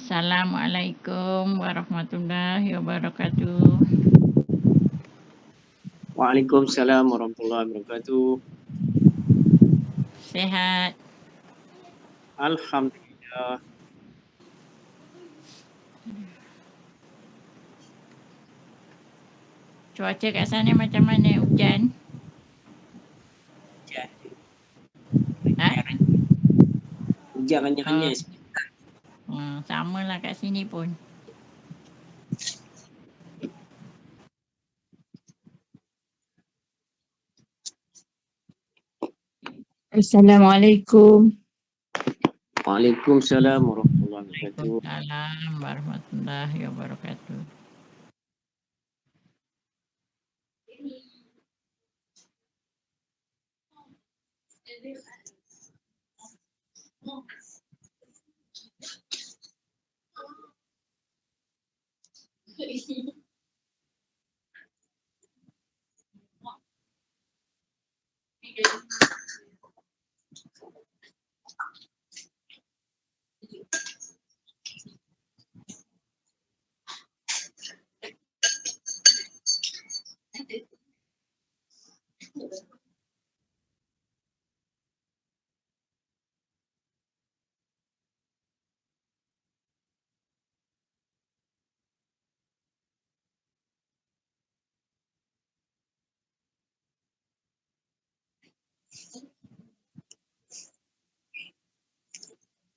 Assalamualaikum warahmatullahi wabarakatuh. Waalaikumsalam warahmatullahi wabarakatuh. Sehat? Alhamdulillah. Cuaca kat sana macam mana? Hujan? Hujan. Ha? Hujan renyah-renyah. Samalah kat sini pun. Assalamualaikum. Waalaikumsalam warahmatullahi wabarakatuh. Waalaikumsalam warahmatullahi wabarakatuh.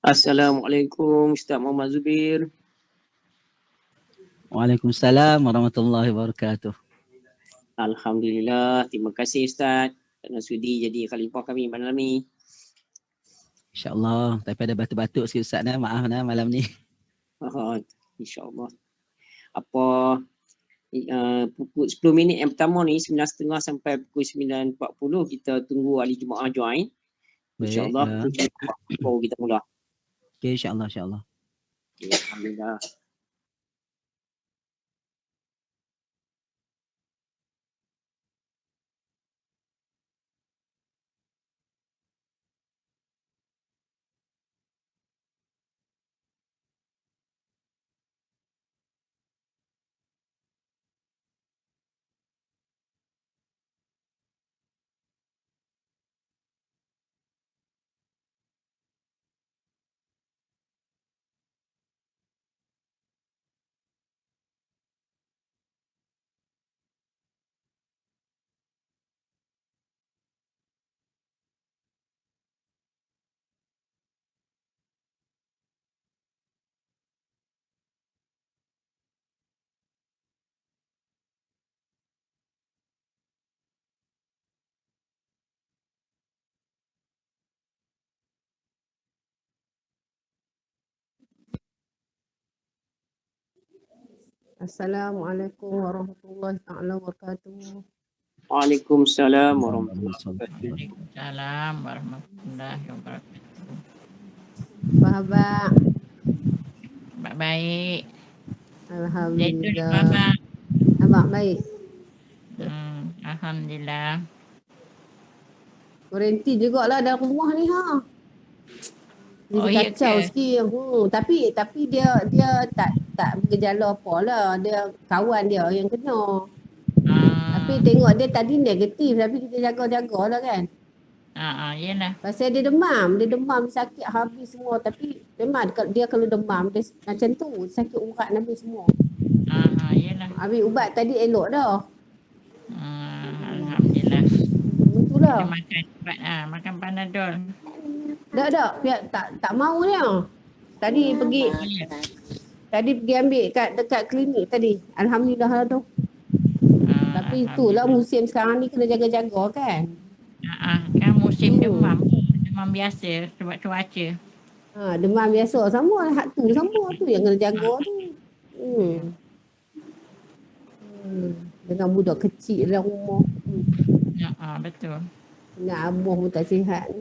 Assalamualaikum Ustaz Muhammad Zubir. Waalaikumsalam warahmatullahi wabarakatuh. Alhamdulillah. Terima kasih Ustaz kerana sudi jadi khalifah kami malam ni. InsyaAllah. Tapi ada batuk-batuk sikit Ustaz. Maaf malam ni. InsyaAllah. Apa pukul 10 minit yang pertama ni 9.30 sampai pukul 9.40 kita tunggu ahli Jumaah join. InsyaAllah baru kita mula. Okay, insyaAllah. Alhamdulillah. Assalamualaikum warahmatullahi wabarakatuh. Waalaikumsalam warahmatullahi wabarakatuh. Waalaikumsalam warahmatullahi wabarakatuh. Apa khabar? Baik. Alhamdulillah. Abang. Abang baik. Alhamdulillah. Berhenti jugalah dalam rumah ni ha. Dia kacau sikit. Tapi dia tak bergejala apa lah. Dia kawan dia yang kena. Tapi tengok dia tadi negatif tapi kita jaga-jaga lah kan. Yelah. Pasal dia demam sakit habis semua tapi memang dia kalau demam dia macam tu sakit urat habis semua. Yelah. Habis ubat tadi elok dah. Alhamdulillah. Betul lah. Kena makan ubat makan Panadol. Tak pihak tak mau dia. Tadi pergi ambil dekat klinik tadi. Alhamdulillah lah tu. Tapi itulah musim sekarang ni kena jaga-jaga kan. Kan musim demam biasa sebab cuaca. Demam biasa sama hak tu sama tu yang kena jaga tu. Dengan budak kecil dalam rumah. Betul. Nak abuh pun tak sihat ni.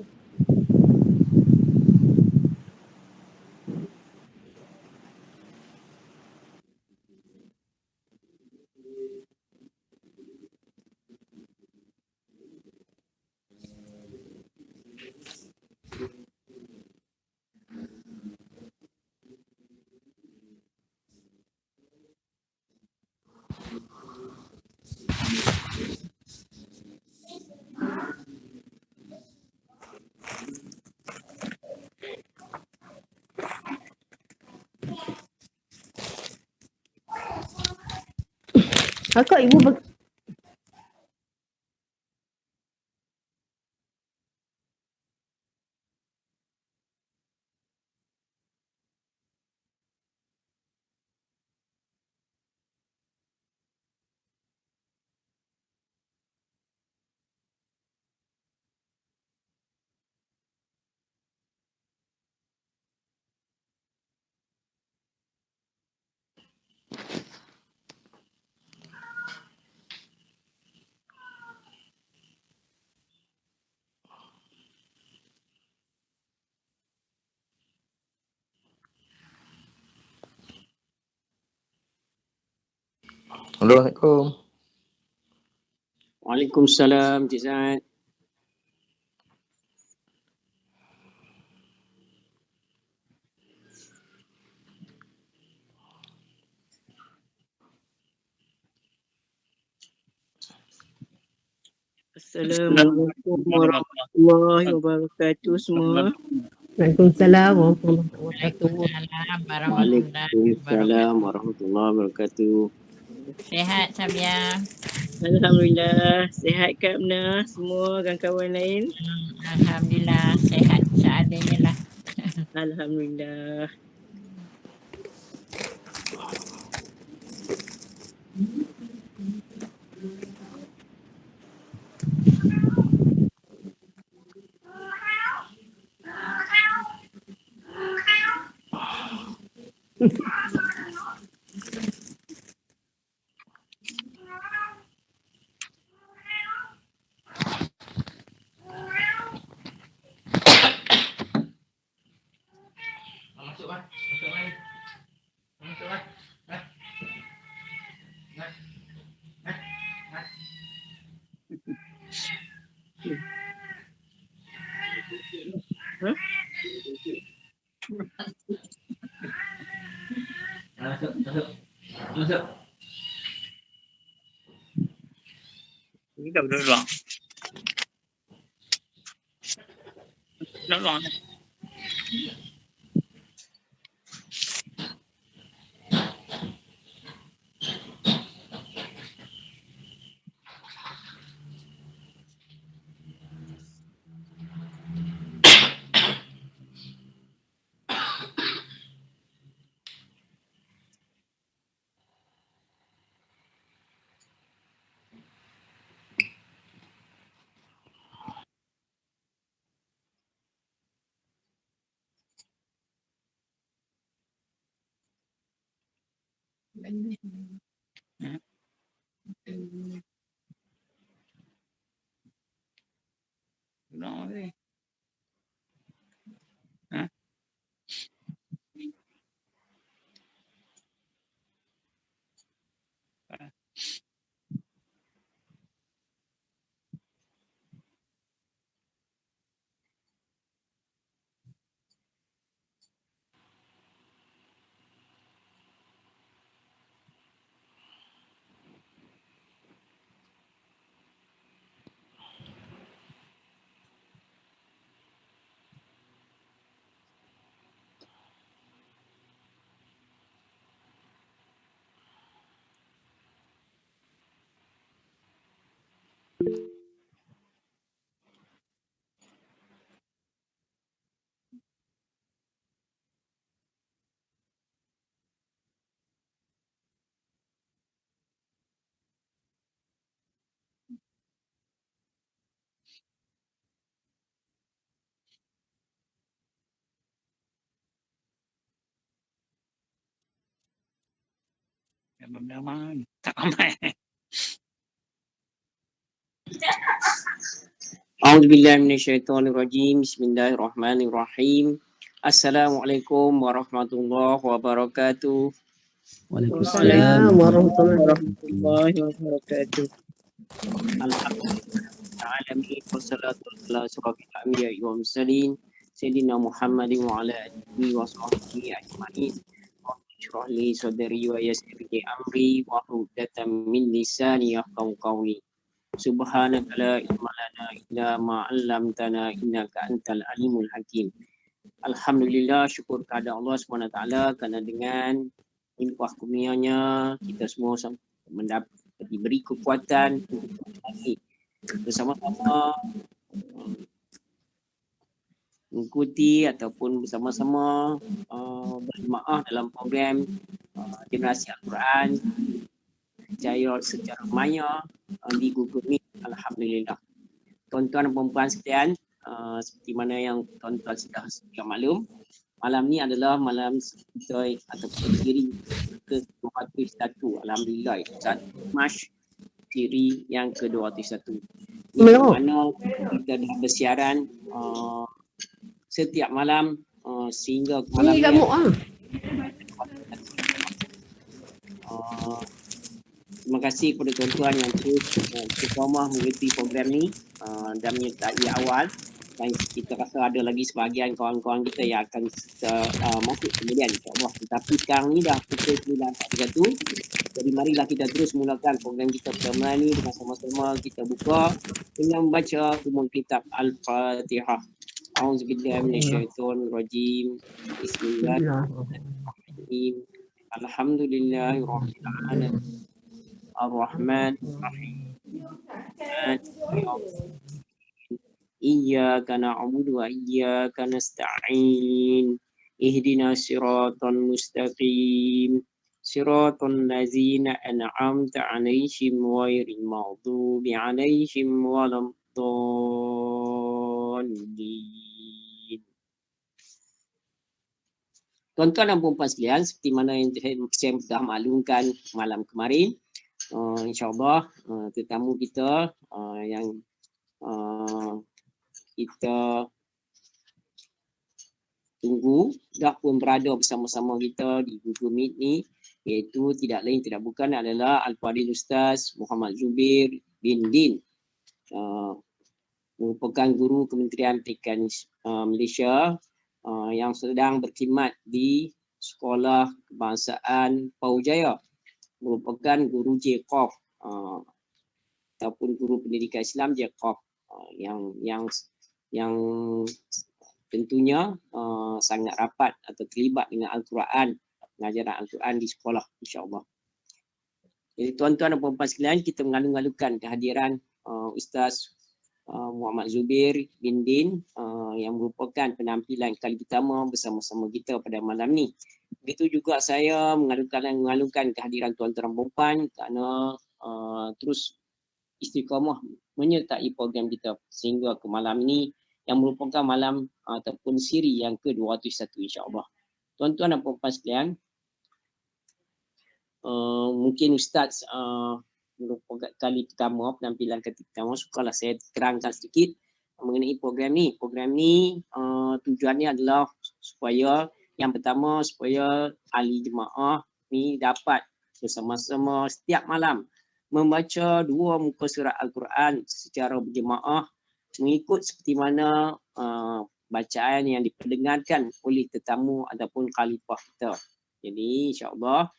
Kakak ibu Assalamualaikum. Waalaikumsalam Cik Zat. Assalamualaikum warahmatullahi wabarakatuh semua. Waalaikumsalam warahmatullahi wabarakatuh. Waalaikumsalam warahmatullahi Waalaikumsalam wabarakatuh. warahmatullahi wabarakatuh. Sihat Sabia? Alhamdulillah, sihat Kak Mna, semua kawan-kawan lain. Alhamdulillah sihat seadanya lah. Alhamdulillah. Masuk lah. Masuk lagi. Masuk lah. Masuk. Masuk. Ini dah duduk ruang. Duduk ruang. Ruang ni. Benda-benda tak ramai. A'udzubillahi minasyaitonirrajim. Bismillahirrahmanirrahim. Assalamualaikum warahmatullahi wabarakatuh. Waalaikumsalam. Warahmatullahi wabarakatuh. Alhamdulillah wassalatu wassalamu ala asyrafil anbiya'i wal mursalin sayyidina Muhammadin wa ala alihi wa sahbihi ajma'in. Rabbi li sadri wa yassir li amri wa hlul min lisani yafqahu qawli. Subhanaka la ilma lana illa ma 'allamtana innaka antal alimul hakim. Alhamdulillah, syukur kepada Allah SWT kerana dengan limpah kurnianya kita semua mendapat diberi kekuatan untuk menjalani bersama-sama, mengikuti ataupun bersama-sama berjemaah dalam program generasi Al-Quran secara maya di Google Meet. Alhamdulillah. Tuan-tuan dan puan-puan sekalian, seperti mana yang tuan-tuan sudah maklum, malam ni adalah malam kita ataupun siri ke-201. Alhamdulillah, 1 Mac siri yang ke-201. Di mana kita dah bersiaran setiap malam sehingga malam Ni gamuk terima kasih kepada tuan-tuan yang terus istiqamah mengikuti program ni dan menyertai awal, dan kita rasa ada lagi sebahagian kawan-kawan kita yang akan masuk kemudian insya-Allah. Tetapi sekarang ni dah pukul 9.41, jadi marilah kita terus mulakan program kita pertama ni dengan sama-sama kita buka dengan membaca umum kitab Al-Fatihah. A'udzubillahi minasyaitonirrajim. Bismillahirrahmanirrahim. Alhamdulillahirabbil alamin. Ar-Rahman Ar-Rahim. Iyyaka na'budu wa iyyaka nasta'in. Ihdinas siratal mustaqim. Siratal ladzina an'amta 'alaihim ghairil maghdubi 'alaihim waladdallin. Tuan-tuan dan puan-puan sekalian, seperti mana yang saya sudah maklumkan malam kemarin, insya-Allah tetamu kita yang kita tunggu dah pun berada bersama-sama kita di Google Meet ni, iaitu tidak lain tidak bukan adalah Al-Fadhil Ustaz Muhammad Zubir bin Din, merupakan guru Kementerian Pendidikan Malaysia yang sedang berkhidmat di Sekolah Kebangsaan Pahujaya, merupakan guru JKOF ataupun guru pendidikan Islam JKOF yang tentunya sangat rapat atau terlibat dengan Al-Quran, pengajaran Al-Quran di sekolah, insya-Allah. Jadi tuan-tuan dan puan-puan sekalian, kita mengalu-alukan kehadiran Ustaz Muhammad Zubir bin Din yang merupakan penampilan kali pertama bersama-sama kita pada malam ni. Begitu juga saya mengalu-alukan kehadiran tuan-tuan dan puan kerana terus istiqamah menyertai program kita sehingga ke malam ni yang merupakan malam ataupun siri yang ke-201 insya-Allah. Tuan-tuan dan puan-puan sekalian, mungkin Ustaz merupakan kali pertama, penampilan kali pertama, sukalah saya terangkan sedikit mengenai program ni. Program ni tujuannya adalah supaya yang pertama supaya ahli jemaah ni dapat bersama-sama setiap malam membaca 2 muka surat Al-Quran secara berjemaah mengikut seperti mana bacaan yang diperdengarkan oleh tetamu ataupun khalifah kita. Jadi insya-Allah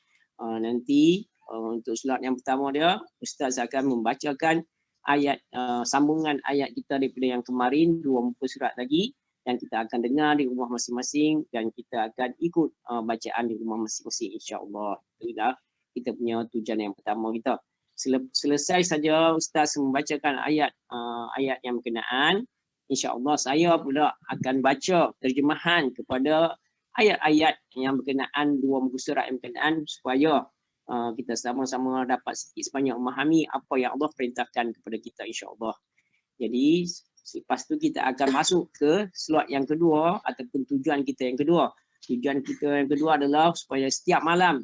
nanti untuk slot yang pertama dia, Ustaz akan membacakan ayat sambungan ayat kita daripada yang kemarin, 2 muka surat lagi, yang kita akan dengar di rumah masing-masing dan kita akan ikut bacaan di rumah masing-masing insya-Allah. Itulah kita punya tujuan yang pertama kita. Selesai saja Ustaz membacakan ayat yang berkenaan, insya-Allah saya pula akan baca terjemahan kepada ayat-ayat yang berkenaan 2 muka surat yang berkenaan supaya kita sama-sama dapat sedikit sebanyak memahami apa yang Allah perintahkan kepada kita insya-Allah. Jadi lepas tu kita akan masuk ke slot yang kedua ataupun tujuan kita yang kedua. Tujuan kita yang kedua adalah supaya setiap malam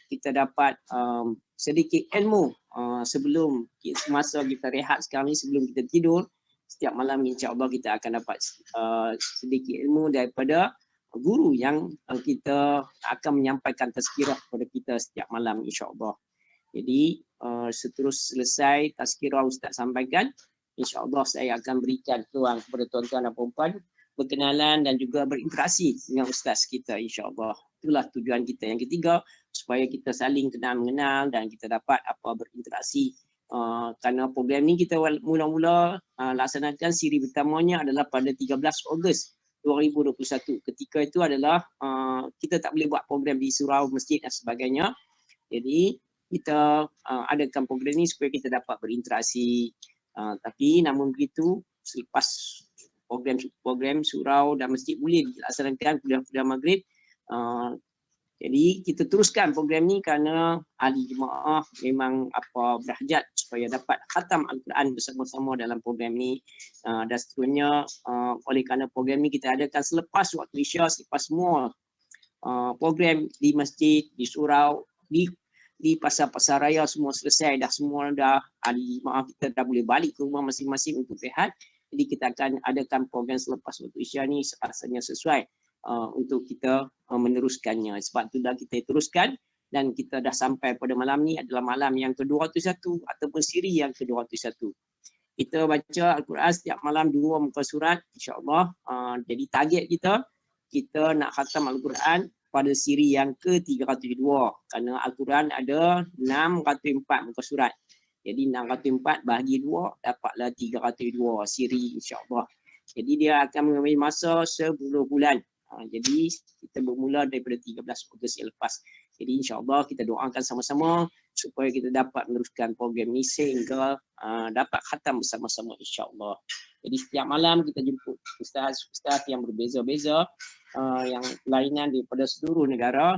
kita dapat sedikit ilmu sebelum semasa kita rehat sekarang ni, sebelum kita tidur. Setiap malam insya-Allah kita akan dapat sedikit ilmu daripada guru yang kita akan menyampaikan tazkirah kepada kita setiap malam insya-Allah. Jadi seterus selesai tazkirah Ustaz sampaikan, insya-Allah saya akan berikan peluang kepada tuan-tuan dan puan-puan berkenalan dan juga berinteraksi dengan Ustaz kita insya-Allah. Itulah tujuan kita yang ketiga, supaya kita saling kenal mengenal dan kita dapat berinteraksi. Kerana program ni kita mula-mula laksanakan siri pertamanya adalah pada 13 Ogos 2021. Ketika itu adalah kita tak boleh buat program di surau, masjid dan sebagainya. Jadi kita adakan program ni supaya kita dapat berinteraksi. Tapi namun begitu, selepas program surau dan masjid boleh dilaksanakan kuliah-kuliah maghrib. Jadi kita teruskan program ni kerana ahli jemaah memang berhajat supaya dapat khatam Al-Quran bersama-sama dalam program ni. Dan seterusnya oleh kerana program ni kita adakan selepas waktu Isya, selepas semua program di masjid, di surau, di pasar-pasar raya semua selesai dah, semua dah ahli jemaah kita dah boleh balik ke rumah masing-masing untuk rehat. Jadi kita akan adakan program selepas waktu Isya ni rasanya sesuai untuk kita meneruskannya. Sebab tu dah kita teruskan dan kita dah sampai pada malam ni adalah malam yang ke-201 ataupun siri yang ke-201. Kita baca Al-Quran setiap malam 2 muka surat, insya-Allah. Jadi target kita nak khatam Al-Quran pada siri yang ke-302 kerana Al-Quran ada 604 muka surat. Jadi 604 bahagi 2 dapatlah 302 siri, insya-Allah. Jadi dia akan mengambil masa 10 bulan. Jadi kita bermula daripada 13 Ogos yang lepas. Jadi insya-Allah kita doakan sama-sama supaya kita dapat meneruskan program ni sehingga dapat khatam bersama-sama, insya-Allah. Jadi setiap malam kita jemput ustaz-ustaz yang berbeza-beza, yang lainan daripada seluruh negara,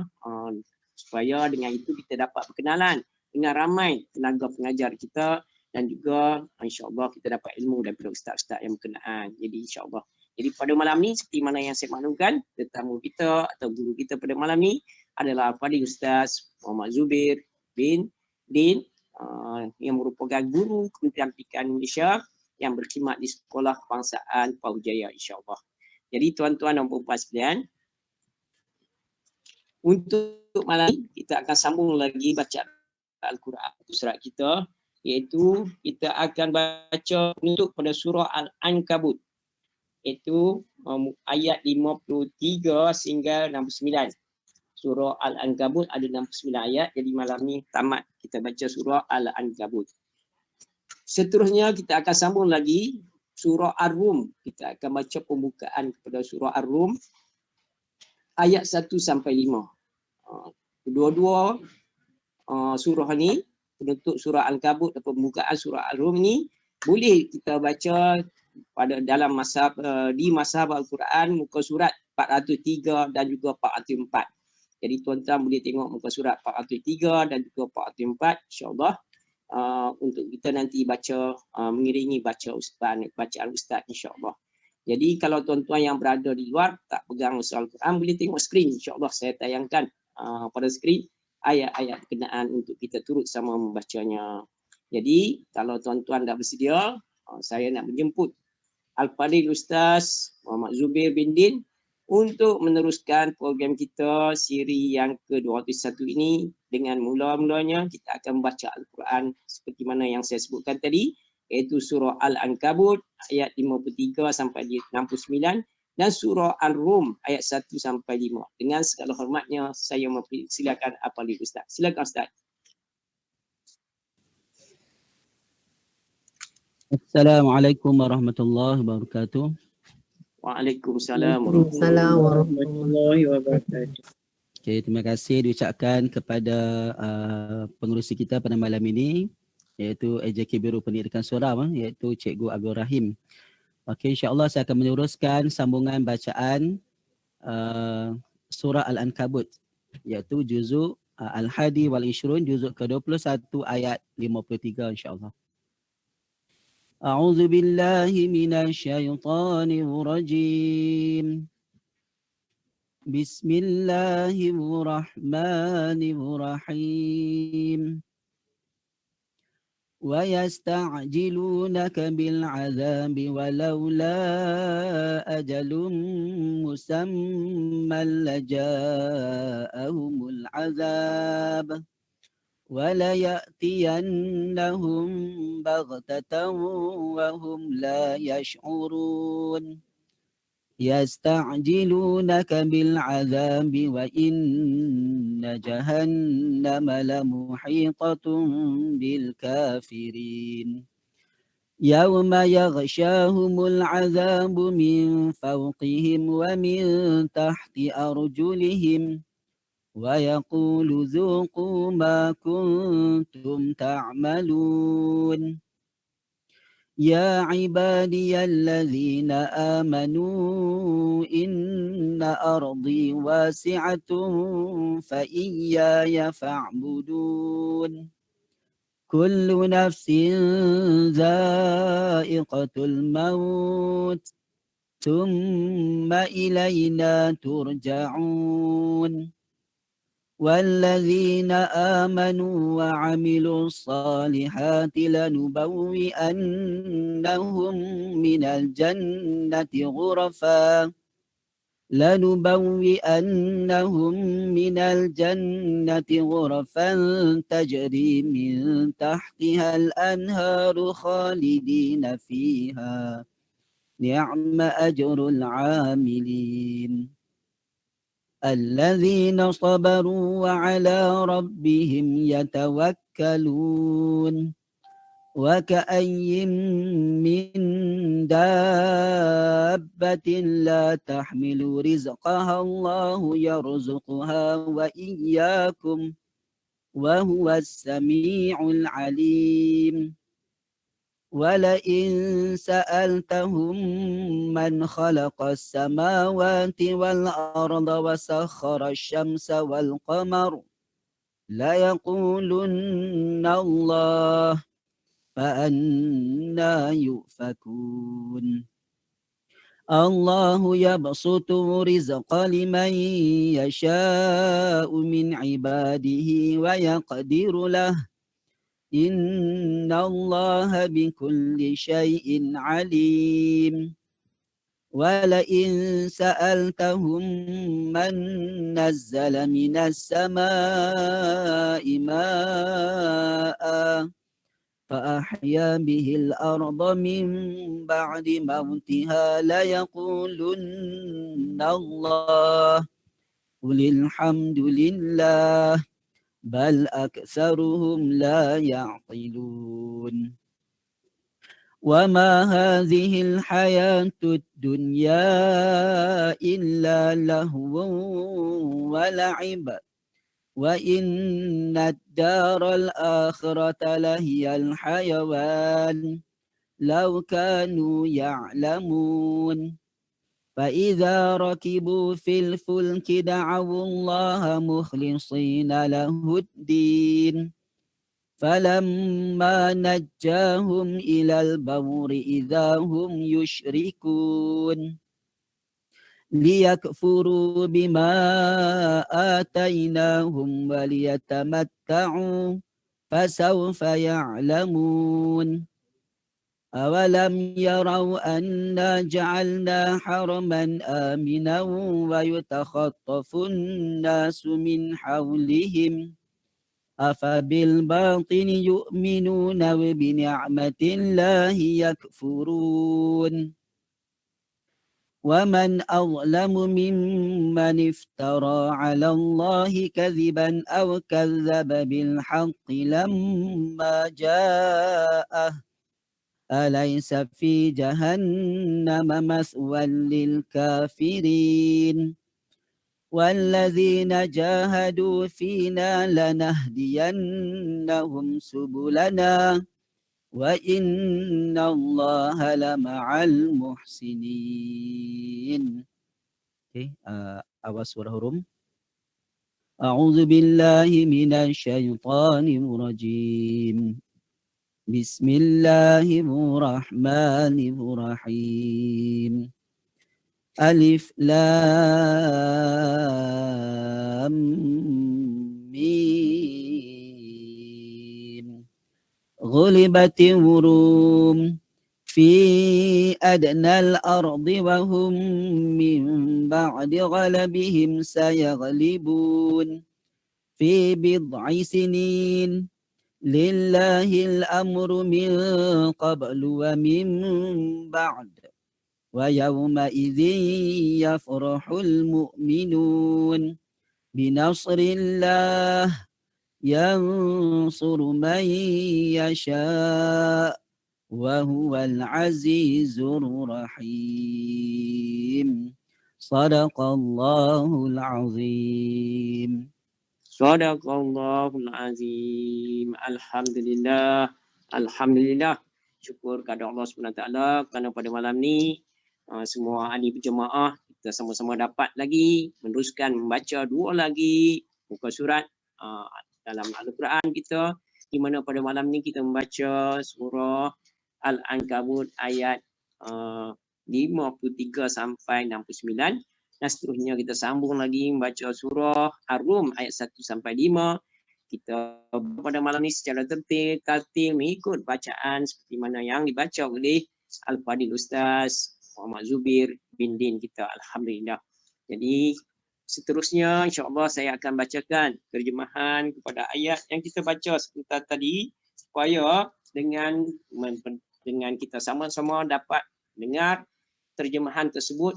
supaya dengan itu kita dapat berkenalan dengan ramai tenaga pengajar kita dan juga insya-Allah kita dapat ilmu daripada ustaz-ustaz yang berkenaan. Jadi insya-Allah. Jadi pada malam ni seperti mana yang saya maklumkan, tetamu kita atau guru kita pada malam ni adalah Al-Fadhil Ustaz Muhammad Zubir bin Din, yang merupakan guru Kementerian Pendidikan Malaysia yang berkhidmat di Sekolah Kebangsaan Pahudjaya, insya-Allah. Jadi tuan-tuan dan puan-puan sekalian, untuk malam ni kita akan sambung lagi baca Al-Quran surat kita, iaitu kita akan baca untuk pada surah Al-Ankabut, iaitu ayat 53 sehingga 69. Surah Al-Ankabut ada 69 ayat, jadi malam ni tamat kita baca surah Al-Ankabut. Seterusnya kita akan sambung lagi surah Ar-Rum. Kita akan baca pembukaan kepada surah Ar-Rum ayat 1 sampai 5. Kedua-dua surah ni, penutup surah Al-Ankabut dan pembukaan surah Ar-Rum ni boleh kita baca pada dalam di mazhab Al-Quran muka surat 403 dan juga 404. Jadi tuan-tuan boleh tengok muka surat 403 dan juga 404, insya-Allah, untuk kita nanti baca mengiringi bacaan ustaz, insya-Allah. Jadi kalau tuan-tuan yang berada di luar tak pegang surah Al-Quran, boleh tengok skrin, insya-Allah saya tayangkan pada skrin ayat-ayat berkenaan untuk kita turut sama membacanya. Jadi kalau tuan-tuan dah bersedia, saya nak menjemput Al-Fadhil Ustaz Muhammad Zubir bin Din untuk meneruskan program kita siri yang ke-201 ini. Dengan mula-mulanya kita akan membaca Al-Quran seperti mana yang saya sebutkan tadi, iaitu surah Al-Ankabut ayat 53 sampai 69 dan surah Ar-Rum ayat 1 sampai 5. Dengan segala hormatnya saya mempersilakan Al-Fadhil Ustaz. Silakan Ustaz. Assalamualaikum warahmatullahi wabarakatuh. Waalaikumsalam Warahmatullahi wabarakatuh. Okay, terima kasih diucapkan kepada pengerusi kita pada malam ini, iaitu AJK Biro Pendidikan Surau, iaitu Cikgu Abdul Rahim. Okey, insya-Allah saya akan meneruskan sambungan bacaan surah Al-Ankabut, iaitu juzuk Al-Hadi wal Ishrun, juzuk ke-21 ayat 53, insya-Allah. A'udzu billahi minasyaitonir rajim. Bismillahirrahmanirrahim. Wa yasta'jilunaka bil 'adzabi walaula ajalun musamman laja'ahumul 'adzab. ولا يأتينهم بغتة وهم لا يشعرون يستعجلونك بالعذاب وإن جهنم لمحيطة بالكافرين يوم يغشاهم العذاب من فوقهم ومن تحت أرجلهم ويقول ذوقوا ما كنتم تعملون يا عبادي الذين آمنوا إن أرضي واسعة فإياي فاعبدون كل نفس ذائقة الموت ثم إلينا ترجعون والذين آمنوا وعملوا الصالحات لنبوئنهم من الجنة غرفا تجري من تحتها الأنهار خالدين فيها نعم أجر العاملين الذين صبروا وعلى ربهم يتوكلون وكأي من دابة لا تحمل رزقها الله يرزقها وإياكم وهو السميع العليم ولئن سألتهم من خلق السماوات والأرض وسخر الشمس والقمر ليقولن الله فأنى يؤفكون الله يبسط الرزق لمن يشاء من عباده ويقدر له إن الله بكل شيء عليم ولئن سألتهم من نزل من السماء ماء فأحيا به الأرض من بعد موتها ليقولن الله قل الحمد لله بل أكثرهم لا يعقلون وما هذه الحياة الدنيا إلا لهو ولعب وإن الدار الآخرة لهي الحيوان لو كانوا يعلمون فإذا ركبوا في الفلك دعوا الله مخلصين له الدين فلما نجاهم إلى البر إذا هم يشركون ليكفروا بما آتيناهم وليتمتعوا فسوف يعلمون أولم يروا أنا جعلنا حرما آمنا ويتخطف الناس من حولهم أفبالباطل يؤمنون وبنعمة الله يكفرون ومن أظلم ممن افترى على الله كذبا أو كذب بالحق لما جاءه أليس في جهنم مثوى للكافرين والذين جاهدوا فينا لنهدينهم سبلنا وإن الله لمع المحسنين. Awas surah Rum. أعوذ بالله من الشيطان الرجيم. بسم الله الرحمن الرحيم. ألف لام ميم. غلبت الروم في أدنى الأرض وهم من بعد غلبهم سيغلبون في بضع سنين لله الأمر من قبل ومن بعد ويومئذ يفرح المؤمنون بنصر الله ينصر من يشاء وهو العزيز الرحيم صدق الله العظيم. Sadaqallahul azim. Alhamdulillah. Alhamdulillah. Syukur kepada Allah SWT kerana pada malam ni semua ahli berjemaah kita sama-sama dapat lagi meneruskan membaca dua lagi muka surat dalam Al-Quran kita, di mana pada malam ni kita membaca surah Al-Ankabut ayat 53 sampai 69. Dan seterusnya kita sambung lagi membaca surah Ar-Rum ayat 1 sampai 5. Kita pada malam ni secara tertil mengikut bacaan seperti mana yang dibaca oleh Al-Fadil Ustaz Muhammad Zubir bin Din kita. Alhamdulillah. Jadi seterusnya insya-Allah saya akan bacakan terjemahan kepada ayat yang kita baca sebentar tadi supaya dengan kita sama-sama dapat dengar terjemahan tersebut.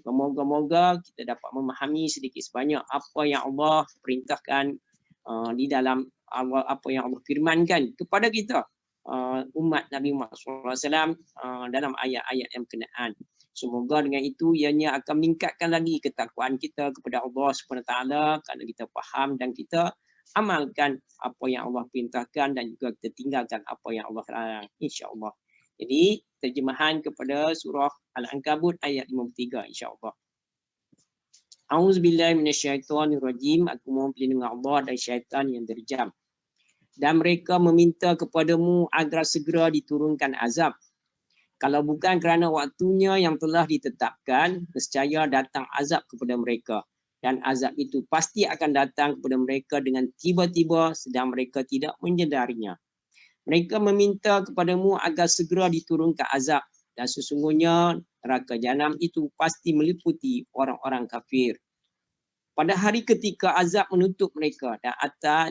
Moga-moga kita dapat memahami sedikit sebanyak apa yang Allah perintahkan di dalam apa yang Allah firmankan kepada kita umat Nabi Muhammad SAW dalam ayat-ayat yang berkenaan. Semoga dengan itu ianya akan meningkatkan lagi ketakwaan kita kepada Allah SWT kerana kita faham dan kita amalkan apa yang Allah perintahkan dan juga kita tinggalkan apa yang Allah larang, insya-Allah. Jadi terjemahan kepada surah Al-Ankabut ayat 53 insya-Allah. A'udzubillahi minasyaitonirrajim. Aku mohon perlindungan Allah dari syaitan yang derjam. Dan mereka meminta kepadamu agar segera diturunkan azab. Kalau bukan kerana waktunya yang telah ditetapkan, nescaya datang azab kepada mereka. Dan azab itu pasti akan datang kepada mereka dengan tiba-tiba sedang mereka tidak menyedarinya. Mereka meminta kepadamu agar segera diturunkan azab. Dan sesungguhnya neraka jahanam itu pasti meliputi orang-orang kafir. Pada hari ketika azab menutup mereka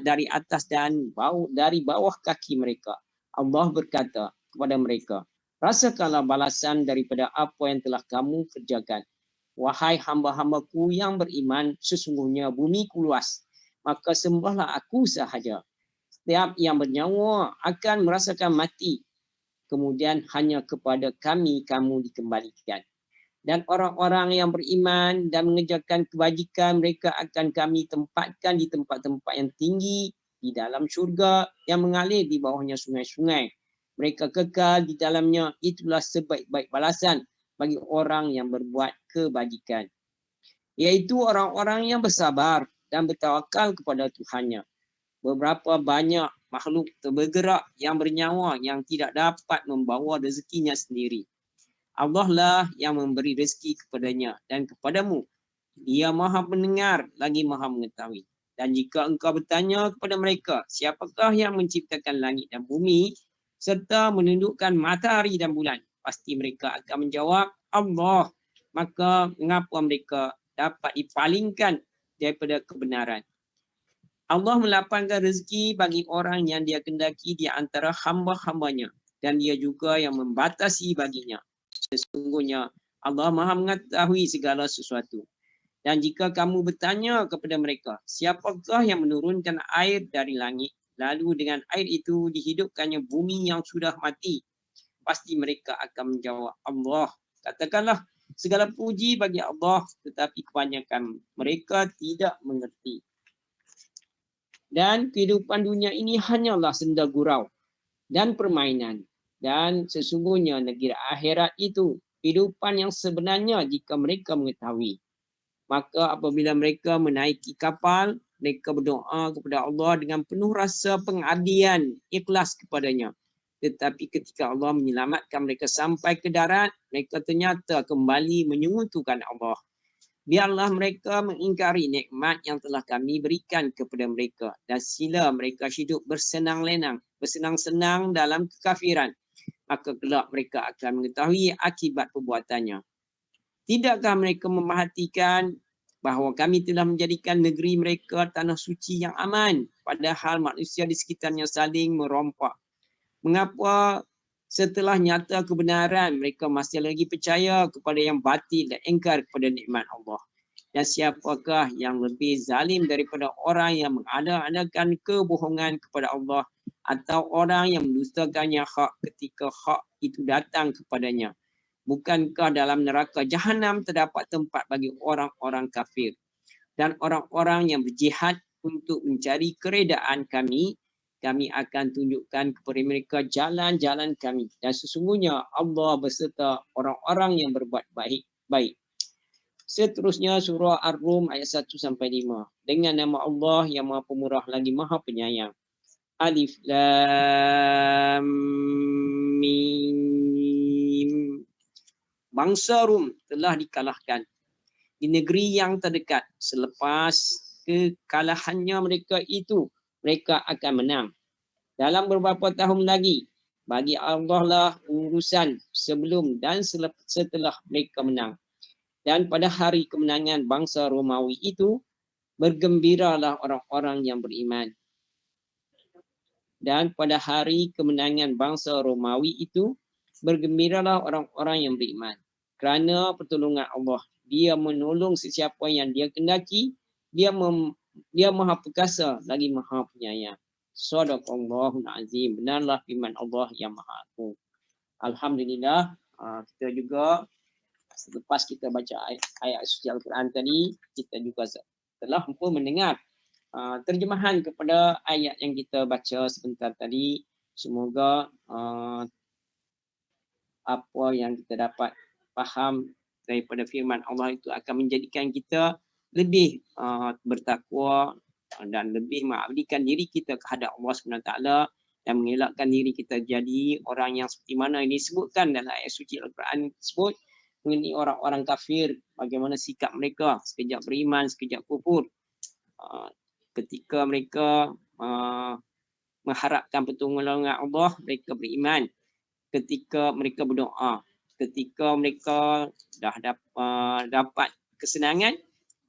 dari atas dan dari bawah kaki mereka, Allah berkata kepada mereka, rasakanlah balasan daripada apa yang telah kamu kerjakan. Wahai hamba-hambaku yang beriman, sesungguhnya bumiku luas, maka sembahlah aku sahaja. Setiap yang bernyawa akan merasakan mati. Kemudian hanya kepada kami kamu dikembalikan. Dan orang-orang yang beriman dan mengerjakan kebajikan, mereka akan kami tempatkan di tempat-tempat yang tinggi di dalam syurga yang mengalir di bawahnya sungai-sungai. Mereka kekal di dalamnya. Itulah sebaik-baik balasan bagi orang yang berbuat kebajikan. Iaitu orang-orang yang bersabar dan bertawakal kepada Tuhannya. Beberapa banyak makhluk bergerak yang bernyawa yang tidak dapat membawa rezekinya sendiri. Allah lah yang memberi rezeki kepadanya dan kepadamu. Dia maha mendengar lagi maha mengetahui. Dan jika engkau bertanya kepada mereka, siapakah yang menciptakan langit dan bumi serta menundukkan matahari dan bulan? Pasti mereka akan menjawab, Allah. Maka mengapa mereka dapat dipalingkan daripada kebenaran? Allah melapangkan rezeki bagi orang yang dia kendaki di antara hamba-hambanya. Dan dia juga yang membatasi baginya. Sesungguhnya Allah maha mengetahui segala sesuatu. Dan jika kamu bertanya kepada mereka, siapakah yang menurunkan air dari langit? Lalu dengan air itu dihidupkannya bumi yang sudah mati. Pasti mereka akan menjawab, Allah. Katakanlah, segala puji bagi Allah, tetapi kebanyakan mereka tidak mengerti. Dan kehidupan dunia ini hanyalah senda gurau dan permainan. Dan sesungguhnya negeri akhirat itu kehidupan yang sebenarnya jika mereka mengetahui. Maka apabila mereka menaiki kapal, mereka berdoa kepada Allah dengan penuh rasa pengabdian, ikhlas kepadanya. Tetapi ketika Allah menyelamatkan mereka sampai ke darat, mereka ternyata kembali menyekutukan Allah. Biarlah mereka mengingkari nikmat yang telah kami berikan kepada mereka dan sila mereka hidup bersenang-senang dalam kekafiran. Maka kelak mereka akan mengetahui akibat perbuatannya. Tidakkah mereka memerhatikan bahawa kami telah menjadikan negeri mereka tanah suci yang aman, padahal manusia di sekitarnya saling merompak? Mengapa setelah nyata kebenaran, mereka masih lagi percaya kepada yang batil dan engkar kepada nikmat Allah? Dan siapakah yang lebih zalim daripada orang yang mengada-adakan kebohongan kepada Allah atau orang yang mendustakannya hak ketika hak itu datang kepadanya? Bukankah dalam neraka jahanam terdapat tempat bagi orang-orang kafir? Dan orang-orang yang berjihad untuk mencari keredaan kami akan tunjukkan kepada mereka jalan-jalan kami. Dan sesungguhnya Allah beserta orang-orang yang berbuat baik. Seterusnya surah Ar-Rum ayat 1 sampai 5. Dengan nama Allah yang Maha Pemurah lagi Maha Penyayang. Alif Lam Mim. Bangsa Rum telah dikalahkan di negeri yang terdekat. Selepas kekalahannya mereka itu, mereka akan menang. Dalam beberapa tahun lagi, bagi Allah lah urusan sebelum dan setelah mereka menang. Dan pada hari kemenangan bangsa Romawi itu, bergembiralah orang-orang yang beriman. Dan pada hari kemenangan bangsa Romawi itu, bergembiralah orang-orang yang beriman. Kerana pertolongan Allah, dia menolong sesiapa yang dia kendaki, dia Maha Perkasa lagi Maha Penyayang. Shadaqallahul Azim. Benarlah firman Allah yang Maha Agung. Alhamdulillah, kita juga selepas kita baca ayat suci Al-Quran tadi, kita juga telah pun mendengar terjemahan kepada ayat yang kita baca sebentar tadi. Semoga apa yang kita dapat faham daripada firman Allah itu akan menjadikan kita lebih bertakwa dan lebih mengabdikan diri kita kehadap Allah SWT dan mengelakkan diri kita jadi orang yang seperti mana yang disebutkan dalam ayat suci Al-Quran tersebut mengenai orang-orang kafir, bagaimana sikap mereka, sekejap beriman, sekejap kufur. Ketika mereka mengharapkan pertolongan Allah, mereka beriman. Ketika mereka berdoa, ketika mereka dah dapat kesenangan,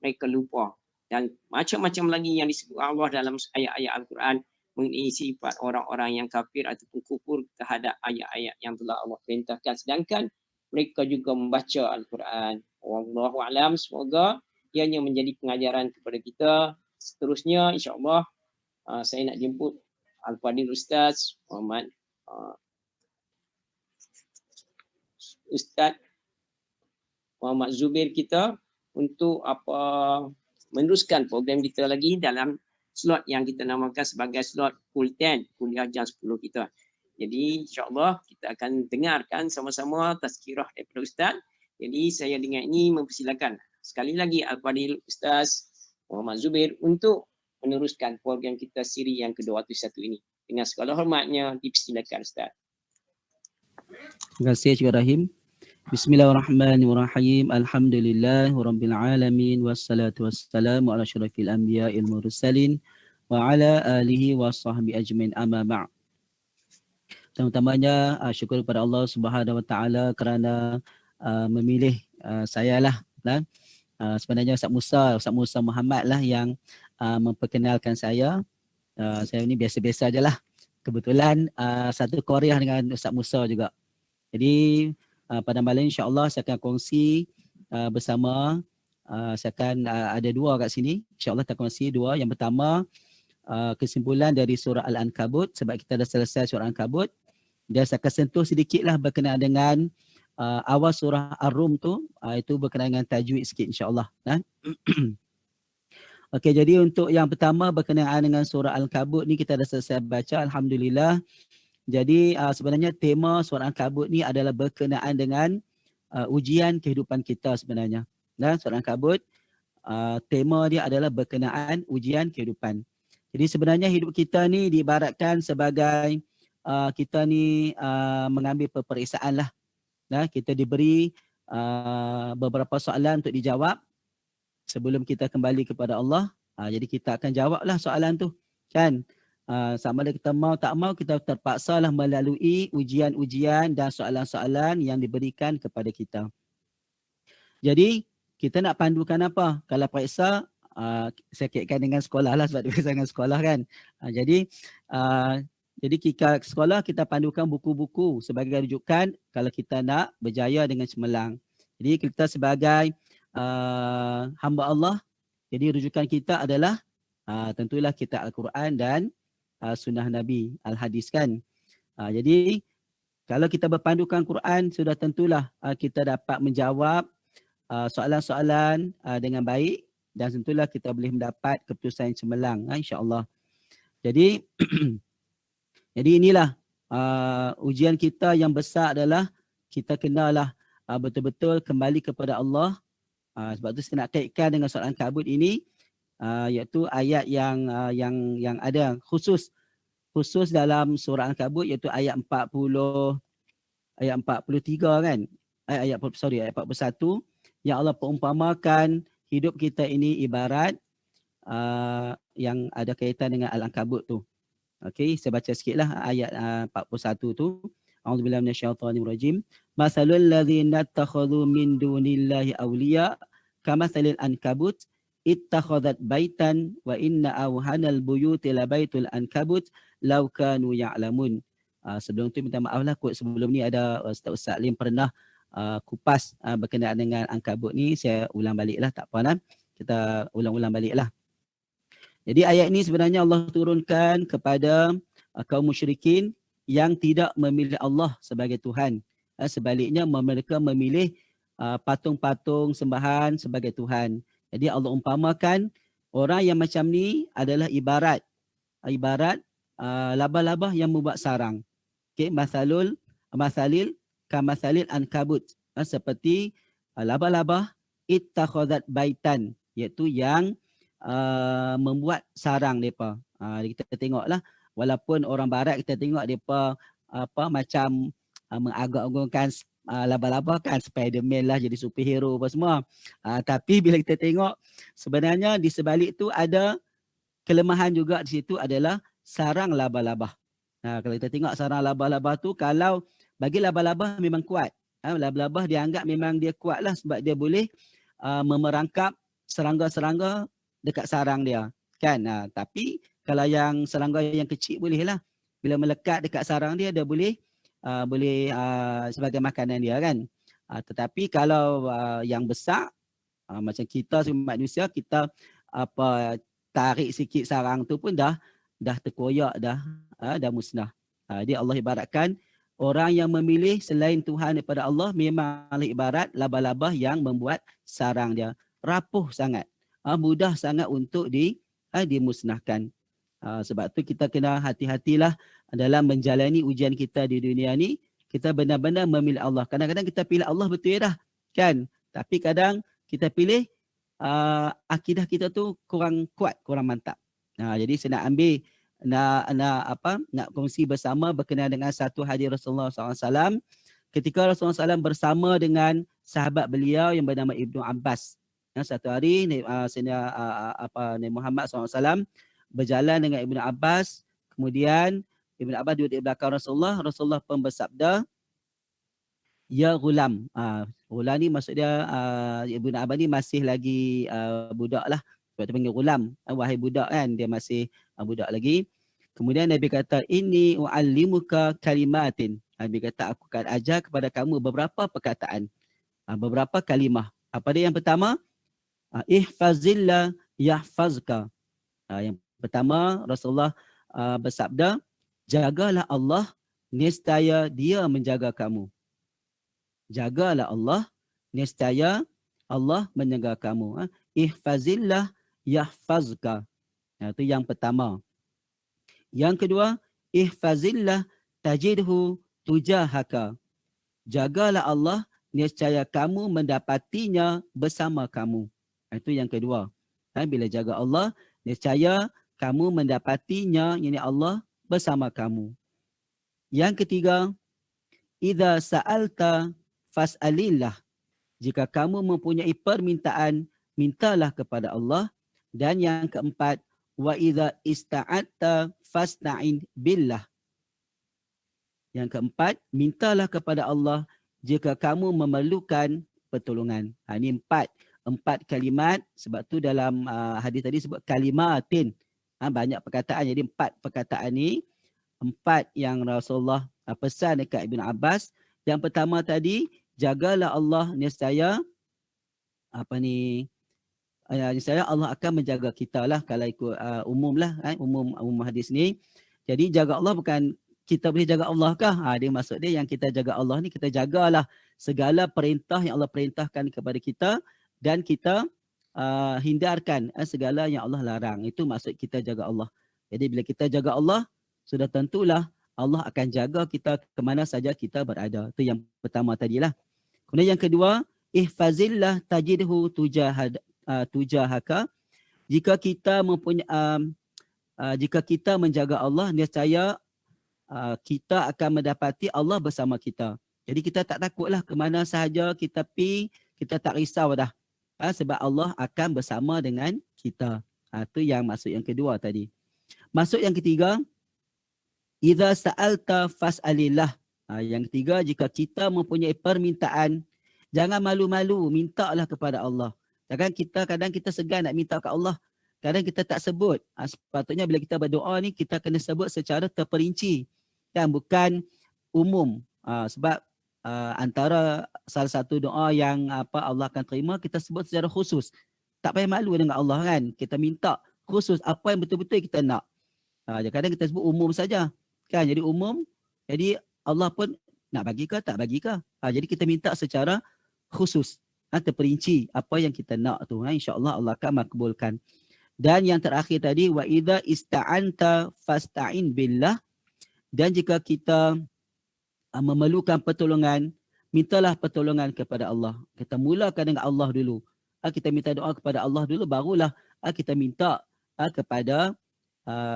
mereka lupa. Dan macam-macam lagi yang disebut Allah dalam ayat-ayat Al-Quran mengenai sifat orang-orang yang kafir ataupun kufur terhadap ayat-ayat yang telah Allah perintahkan. Sedangkan mereka juga membaca Al-Quran. Wallahu a'lam. Semoga ianya menjadi pengajaran kepada kita. Seterusnya insya-Allah saya nak jemput Al-Fadil Ustaz Muhammad Ustaz Muhammad Zubair kita untuk meneruskan program kita lagi dalam slot yang kita namakan sebagai slot Full 10, kuliah jam 10 kita. Jadi insya-Allah kita akan dengarkan sama-sama tazkirah daripada Ustaz. Jadi saya dengan ini mempersilakan sekali lagi Al-Fadil Ustaz Muhammad Zubair untuk meneruskan program kita siri yang ke-21 ini. Dengan segala hormatnya dipersilakan Ustaz. Terima kasih Cik Rahim. Bismillahirrahmanirrahim. Alhamdulillahirabbil alamin wassalatu wassalamu ala asyrafil anbiya'il mursalin wa ala alihi washabbihi ajmain amma ba'd. Pertama-tamanya syukur kepada Allah Subhanahu Wa Taala kerana memilih saya lah. Sebenarnya Ustaz Musa Muhammad lah yang memperkenalkan saya. Saya ni biasa-biasa je lah. Kebetulan satu Korea dengan Ustaz Musa juga. Jadi pada malam insya-Allah saya akan kongsi bersama. Saya akan ada dua kat sini. InsyaAllah kita kongsi dua. Yang pertama kesimpulan dari surah Al-Ankabut, sebab kita dah selesai surah Al-Ankabut. Dan saya akan sentuh sedikitlah berkenaan dengan awal surah Ar-Rum tu, itu berkenaan dengan tajwid sikit insya-Allah. Okey, jadi untuk yang pertama berkenaan dengan surah Al-Ankabut ni kita dah selesai baca, alhamdulillah. Jadi sebenarnya tema surah Al-Ankabut ni adalah berkenaan dengan ujian kehidupan kita sebenarnya. Dan surah Al-Ankabut tema dia adalah berkenaan ujian kehidupan. Jadi sebenarnya hidup kita ni diibaratkan sebagai kita ni mengambil peperiksaan lah. Kita diberi beberapa soalan untuk dijawab sebelum kita kembali kepada Allah. Jadi kita akan jawablah soalan tu, kan? Sama ada kita mau tak mau, kita terpaksa lah melalui ujian-ujian dan soalan-soalan yang diberikan kepada kita. Jadi kita nak pandukan apa? Kalau periksa, saya kaitkan dengan sekolah lah sebab dia dengan sekolah kan. Jadi kita sekolah kita pandukan buku-buku sebagai rujukan kalau kita nak berjaya dengan cemerlang. Jadi kita sebagai hamba Allah, jadi rujukan kita adalah tentulah kitab Al-Quran dan sunnah Nabi Al-Hadis kan. Jadi kalau kita berpandukan Quran, sudah tentulah kita dapat menjawab soalan-soalan dengan baik dan tentulah kita boleh mendapat keputusan yang cemerlang, insya-Allah. Jadi jadi inilah ujian kita yang besar adalah kita kenalah betul-betul kembali kepada Allah. Sebab tu saya nak kaitkan dengan soalan Ankabut ini, iaitu ayat yang ada khusus dalam surah Ankabut, iaitu ayat 40, ayat 43 kan, ayat 41, yang Allah perumpamakan hidup kita ini ibarat yang ada kaitan dengan Al-Ankabut tu. Okey, saya baca sikitlah ayat 41 tu. A'udzubillahi minasyaitonir rajim. Masalul ladzina ittakhadhu min dunillahi awliya kamatsalil ankabut ittakhadhat baitan wa inna awhanal buyuti labaitul ankabut law kanu ya'lamun. Sebelum tu minta maaf lah, kot sebelum ni ada Ustaz Salim pernah kupas berkenaan dengan Ankabut ni. Saya ulang baliklah, tak apa lah. Kita ulang-ulang baliklah. Jadi ayat ini sebenarnya Allah turunkan kepada kaum musyrikin yang tidak memilih Allah sebagai Tuhan. Sebaliknya mereka memilih patung-patung sembahan sebagai Tuhan. Jadi Allah umpamakan orang yang macam ni adalah ibarat laba-laba yang membuat sarang. Okey, masalil kamatsalil ankabut, seperti laba-laba ittakhadhat baitan, iaitu yang membuat sarang depa. Kita tengoklah, walaupun orang barat kita tengok depa macam mengagak-agungkan laba-laba kan, Spiderman lah, jadi superhero apa semua. Tapi bila kita tengok sebenarnya di sebalik tu ada kelemahan juga. Di situ adalah sarang laba-laba. Kalau kita tengok sarang laba-laba tu, kalau bagi laba-laba memang kuat. Laba-laba dianggap memang dia kuat lah, sebab dia boleh memerangkap serangga-serangga dekat sarang dia kan. Tapi kalau yang serangga yang kecil boleh lah, bila melekat dekat sarang dia, dia boleh sebagai makanan dia kan. Tetapi kalau yang besar, macam kita sebagai manusia, kita tarik sikit sarang tu pun dah terkoyak, dah musnah. Dia Allah ibaratkan orang yang memilih selain Tuhan daripada Allah memanglah ibarat laba-laba yang membuat sarang dia. Rapuh sangat, mudah sangat untuk dimusnahkan. Sebab tu kita kena hati-hatilah dalam menjalani ujian kita di dunia ni. Kita benar-benar memilih Allah. Kadang-kadang kita pilih Allah betul ya dah kan, tapi kadang kita pilih akidah kita tu kurang kuat, kurang mantap. Jadi saya nak ambil nak kongsi bersama berkenaan dengan satu hadis Rasulullah SAW. Ketika Rasulullah SAW bersama dengan sahabat beliau yang bernama Ibnu Abbas. Satu hari Nabi Muhammad SAW berjalan dengan Ibnu Abbas. Kemudian Ibnu Abbas duduk di belakang Rasulullah. Rasulullah pun bersabda, ya gulam. Gulam ni maksud dia Ibnu Abbas ni masih lagi budak lah. Sebab tu panggil gulam. Wahai budak kan, dia masih budak lagi. Kemudian Nabi kata, inni u'allimuka kalimatin. Nabi kata, aku akan ajar kepada kamu beberapa perkataan, beberapa kalimah. Apa dia yang pertama? Ihfazillah yahfazka. Yang pertama Rasulullah bersabda, jagalah Allah, nescaya dia menjaga kamu. Jagalah Allah, nescaya Allah menjaga kamu. Ihfazillah yahfazka. Itu yang pertama. Yang kedua, ihfazillah tajidhu tujahaka. Jagalah Allah, nescaya kamu mendapatinya bersama kamu. Itu yang kedua. Bila jaga Allah, nescaya kamu mendapatinya, yakni Allah bersama kamu. Yang ketiga, idza sa'alta fas'alillah. Jika kamu mempunyai permintaan, mintalah kepada Allah. Dan yang keempat, wa idza ista'atta fasta'in billah. Yang keempat, mintalah kepada Allah jika kamu memerlukan pertolongan. Ini empat kalimat. Sebab tu dalam hadis tadi sebut kalimatin. Banyak perkataan, jadi 4 perkataan ni, 4 yang Rasulullah pesan dekat Ibn Abbas. Yang pertama tadi, jagalah Allah, nescaya nescaya Allah akan menjaga kita lah, kalau ikut umum lah, umum hadis ni. Jadi jaga Allah bukan kita boleh jaga Allah kah? Dia maksud dia yang kita jaga Allah ni, kita jagalah segala perintah yang Allah perintahkan kepada kita, dan kita hindarkan segala yang Allah larang. Itu maksud kita jaga Allah. Jadi bila kita jaga Allah, sudah tentulah Allah akan jaga kita ke mana saja kita berada. Itu yang pertama tadilah. Kemudian yang kedua, ihfazillah tajidhu tujahaka. Jika kita jika kita menjaga Allah, niscaya kita akan mendapati Allah bersama kita. Jadi kita tak takutlah ke mana sahaja kita pergi, kita tak risau dah. Sebab Allah akan bersama dengan kita. Itu yang maksud yang kedua tadi. Maksud yang ketiga, idza sa'alta fas'alillah. Yang ketiga, jika kita mempunyai permintaan, jangan malu-malu, mintalah kepada Allah. Kadang kita segan nak minta ke Allah. Kadang kita tak sebut. Sepatutnya bila kita berdoa ni, kita kena sebut secara terperinci. Dan bukan umum. Sebab antara salah satu doa yang Allah akan terima, kita sebut secara khusus. Tak payah malu dengan Allah kan. Kita minta khusus apa yang betul-betul kita nak. Kadang kita sebut umum saja. Kan, jadi umum. Jadi Allah pun nak bagi ke, tak bagi ke. Jadi kita minta secara khusus. Terperinci apa yang kita nak tu. InsyaAllah Allah akan makbulkan. Dan yang terakhir tadi, wa idza ista'anta fasta'in billah. Dan jika kita memerlukan pertolongan, mintalah pertolongan kepada Allah. Kita mulakan dengan Allah dulu. Kita minta doa kepada Allah dulu, barulah kita minta kepada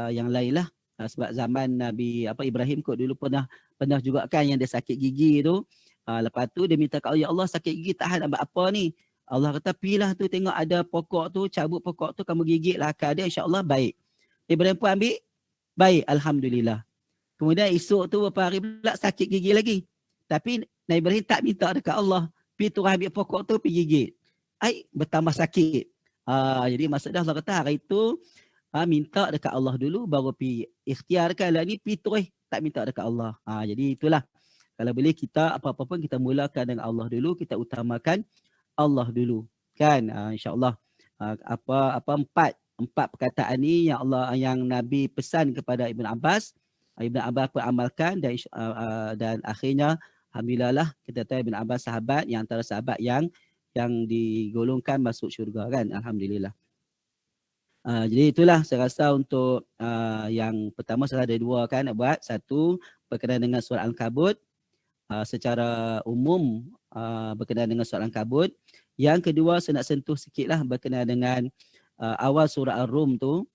yang lain lah. Sebab zaman Nabi Ibrahim kot dulu pernah juga kan yang dia sakit gigi tu. Lepas tu dia minta kat Allah, ya Allah sakit gigi tahan buat apa ni? Allah kata pilah tu, tengok ada pokok tu, cabut pokok tu, kamu gigit lah akar dia, insyaAllah baik. Ibrahim pun ambil, baik, Alhamdulillah. Kemudian esok tu beberapa hari pula sakit gigi lagi. Tapi Nabi Ibrahim tak minta dekat Allah. Pergi turun ambil pokok tu, pergi gigit. Bertambah sakit. Jadi maksudnya Allah kata hari itu minta dekat Allah dulu, baru pergi ikhtiarkan lah ni, pergi terus tak minta dekat Allah. Jadi itulah. Kalau boleh kita apa-apa pun kita mulakan dengan Allah dulu, kita utamakan Allah dulu. Kan? InsyaAllah. Empat perkataan ni yang Nabi pesan kepada Ibn Abbas. Ibn Abbas pun amalkan dan akhirnya alhamdulillah kita tahu Ibn Abbas sahabat yang antara sahabat yang digolongkan masuk syurga kan, alhamdulillah. Jadi itulah saya rasa untuk yang pertama saya ada dua kan nak buat. Satu berkenaan dengan surah Al-Ankabut, secara umum berkenaan dengan surah Al-Ankabut. Yang kedua saya nak sentuh sikitlah berkenaan dengan awal surah Ar-Rum tu.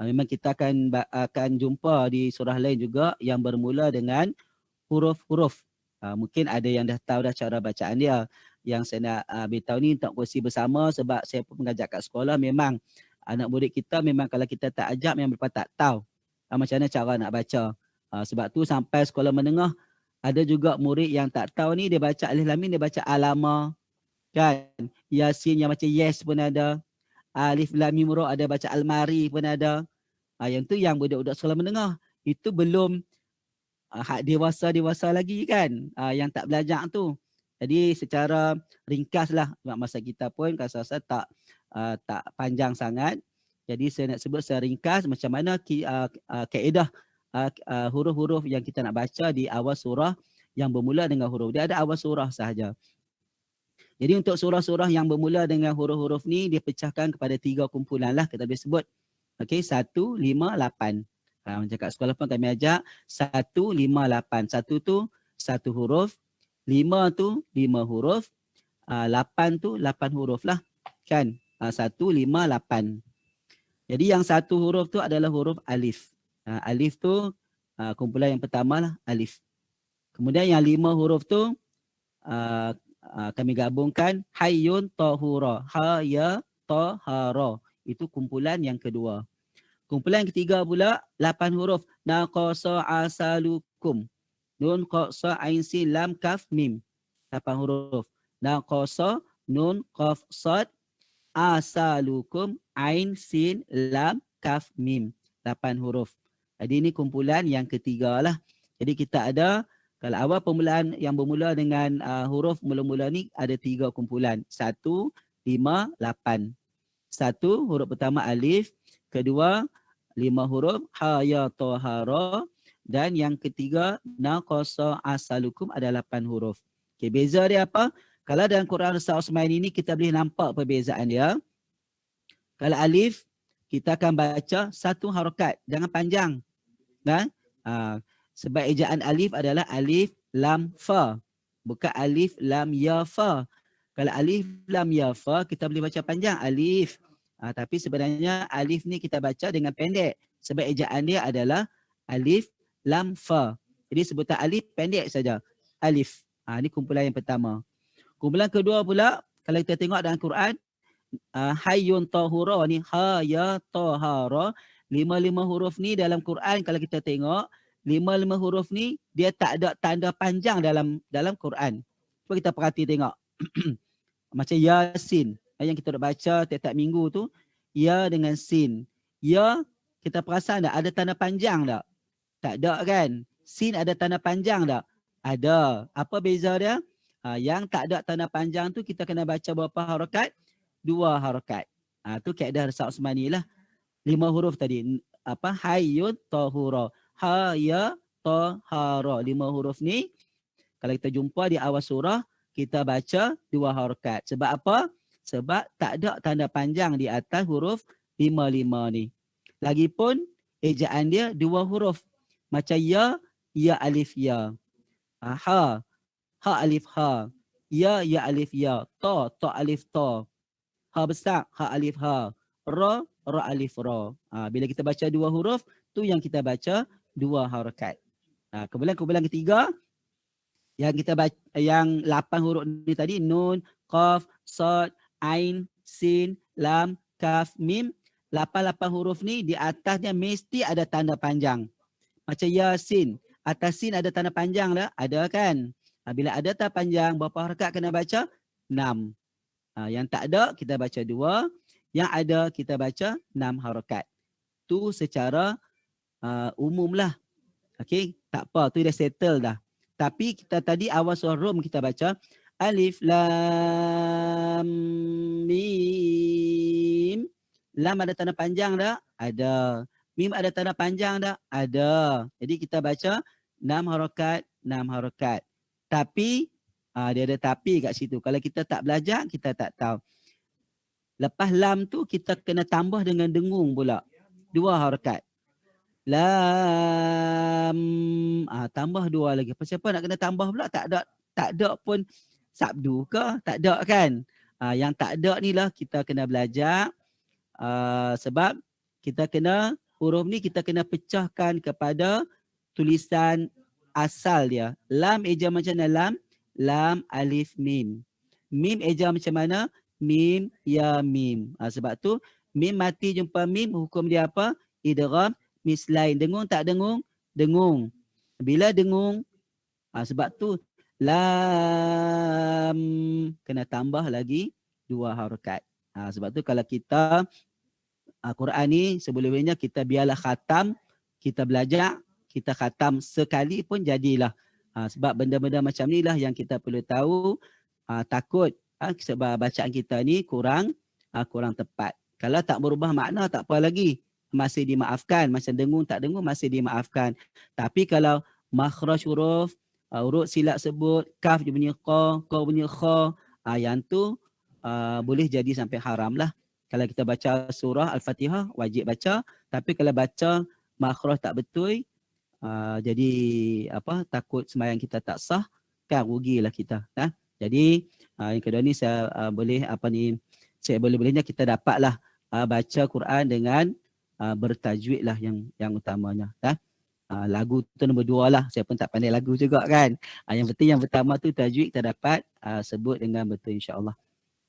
Memang kita akan jumpa di surah lain juga yang bermula dengan huruf-huruf. Mungkin ada yang dah tahu dah cara bacaan dia. Yang saya nak beritahu ni untuk kongsi bersama sebab saya pun mengajar kat sekolah. Memang anak murid kita memang kalau kita tak ajak memang mereka tak tahu macam mana cara nak baca. Sebab tu sampai sekolah menengah ada juga murid yang tak tahu ni, dia baca alif lam mim, dia baca alama. Kan? Yasin yang macam yes pun ada. Alif lam mim ra ada baca almari pun ada. Yang tu yang budak-budak sekolah menengah. Itu belum hak dewasa lagi kan. Yang tak belajar tu. Jadi secara ringkaslah masa kita pun rasa tak panjang sangat. Jadi saya nak sebut secara ringkas macam mana kaedah huruf-huruf yang kita nak baca di awal surah yang bermula dengan huruf. Dia ada awal surah sahaja. Jadi untuk surah-surah yang bermula dengan huruf-huruf ni dia pecahkan kepada 3 kumpulan lah kita boleh sebut. Okey, 1, 5, 8. Macam kat sekolah pun kami ajak 1, 5, 8. 1 tu 1 huruf, 5 tu 5 huruf, 8 tu 8 huruf lah. Kan? 1, 5, 8. Jadi yang 1 huruf tu adalah huruf alif. Alif tu kumpulan yang pertama lah, alif. Kemudian yang 5 huruf tu kami gabungkan hayyun tahura. Ha, ya, tahara. Itu kumpulan yang kedua. Kumpulan yang ketiga pula 8 huruf. Naqasa asalukum. Nun, qa, sa, ain, sin, lam, kaf, mim. 8 huruf. Naqasa, nun, qaf, sad, asalukum, ain, sin, lam, kaf, mim. 8 huruf. Jadi ini kumpulan yang ketiga lah. Jadi kita ada, kalau awal permulaan yang bermula dengan huruf mula-mula ni ada 3 kumpulan. 1, 5, 8. 1 huruf pertama alif. Kedua 5 huruf ha, ya, ta, ha, ra. Dan yang ketiga naqasa asalukum ada 8 huruf. Okay, beza dia apa? Kalau dalam Quran Rasul Osman ini kita boleh nampak perbezaan dia. Kalau alif, kita akan baca satu harakat, jangan panjang. Sebab ejaan alif adalah alif lam fa, bukan alif lam ya fa. Kalau alif lam ya fa kita boleh baca panjang alif. Tapi sebenarnya alif ni kita baca dengan pendek sebab ejaan dia adalah alif lam fa. Jadi sebutan alif pendek saja. Alif. Ini kumpulan yang pertama. Kumpulan kedua pula kalau kita tengok dalam Quran, hayyun tahura ni, ha ya tahara, 5 huruf ni dalam Quran kalau kita tengok 5 huruf ni dia tak ada tanda panjang dalam Quran. Cuba kita perhati tengok. Macam Yasin yang kita dah baca tiap-tiap minggu tu, ya dengan sin. Ya kita perasan tak ada tanda panjang tak? Tak ada kan? Sin ada tanda panjang tak? Ada. Apa beza dia? Yang tak ada tanda panjang tu kita kena baca berapa harakat? 2 harakat. Tu kaedah Rasul Osmani lah. 5 huruf tadi. Hayyun tahura. Ha ya tahara. 5 huruf ni kalau kita jumpa di awal surah kita baca 2 harakat. Sebab apa? Sebab tak ada tanda panjang di atas huruf 5 ni. Lagipun ejaan dia 2 huruf. Macam ya, ya alif ya. Ha, ha alif ha. Ya, ya alif ya. Ta, ta alif ta. Ha besar, ha alif ha. Ra, ra alif ra. Bila kita baca 2 huruf, tu yang kita baca 2 harakat. Kumpulan ketiga, yang kita baca, yang 8 huruf ni tadi, nun, qaf, sad, ain, sin, lam, kaf, mim. 8 huruf ni di atasnya mesti ada tanda panjang. Macam Yasin, atas sin ada tanda panjang lah, ada kan? Bila ada tanda panjang, berapa harakat kena baca? 6. Yang tak ada, kita baca 2. Yang ada, kita baca 6 harakat. Tu secara umum lah. Okay, tak apa, tu dah settle dah. Tapi kita tadi awal surah Rum kita baca alif lam mim. Lam ada tanda panjang tak? Ada. Mim ada tanda panjang tak? Ada. Jadi kita baca 6 harakat, 6 harakat. Tapi dia ada tapi kat situ. Kalau kita tak belajar, kita tak tahu. Lepas lam tu kita kena tambah dengan dengung pula. 2 harakat. Lam, tambah 2 lagi. Siapa nak kena tambah pula? Tak ada pun sabdu ke? Tak ada kan? Yang tak ada ni lah kita kena belajar. Sebab kita kena, huruf ni kita kena pecahkan kepada tulisan asal dia. Lam eja macam mana lam? Lam alif mim. Mim eja macam mana? Mim ya mim. Sebab tu mim mati jumpa mim, hukum dia apa? Idgham mislain. Dengung tak dengung? Dengung. Bila dengung, sebab tu lam kena tambah lagi 2 harakat. Sebab tu kalau kita Quran ni sebelumnya kita biarlah khatam, kita belajar, kita khatam sekali pun jadilah. Sebab benda-benda macam ni lah yang kita perlu tahu. Takut sebab bacaan kita ni kurang tepat. Kalau tak berubah makna tak apa lagi, masih dimaafkan. Macam dengung tak dengung masih dimaafkan. Tapi kalau makhraj huruf, urut silap sebut, kaf dia bunyi qa, qa bunyi kha, yang tu boleh jadi sampai haram lah. Kalau kita baca surah Al-Fatihah wajib baca, tapi kalau baca makhraj tak betul, jadi takut sembahyang kita tak sah, kan rugilah kita. Jadi yang kedua ni saya boleh-bolehnya kita dapatlah baca Quran dengan bertajwid lah yang utamanya. Lagu tu nombor 2 lah. Saya pun tak pandai lagu juga kan. Yang penting yang pertama tu tajwid kita dapat sebut dengan betul insya-Allah.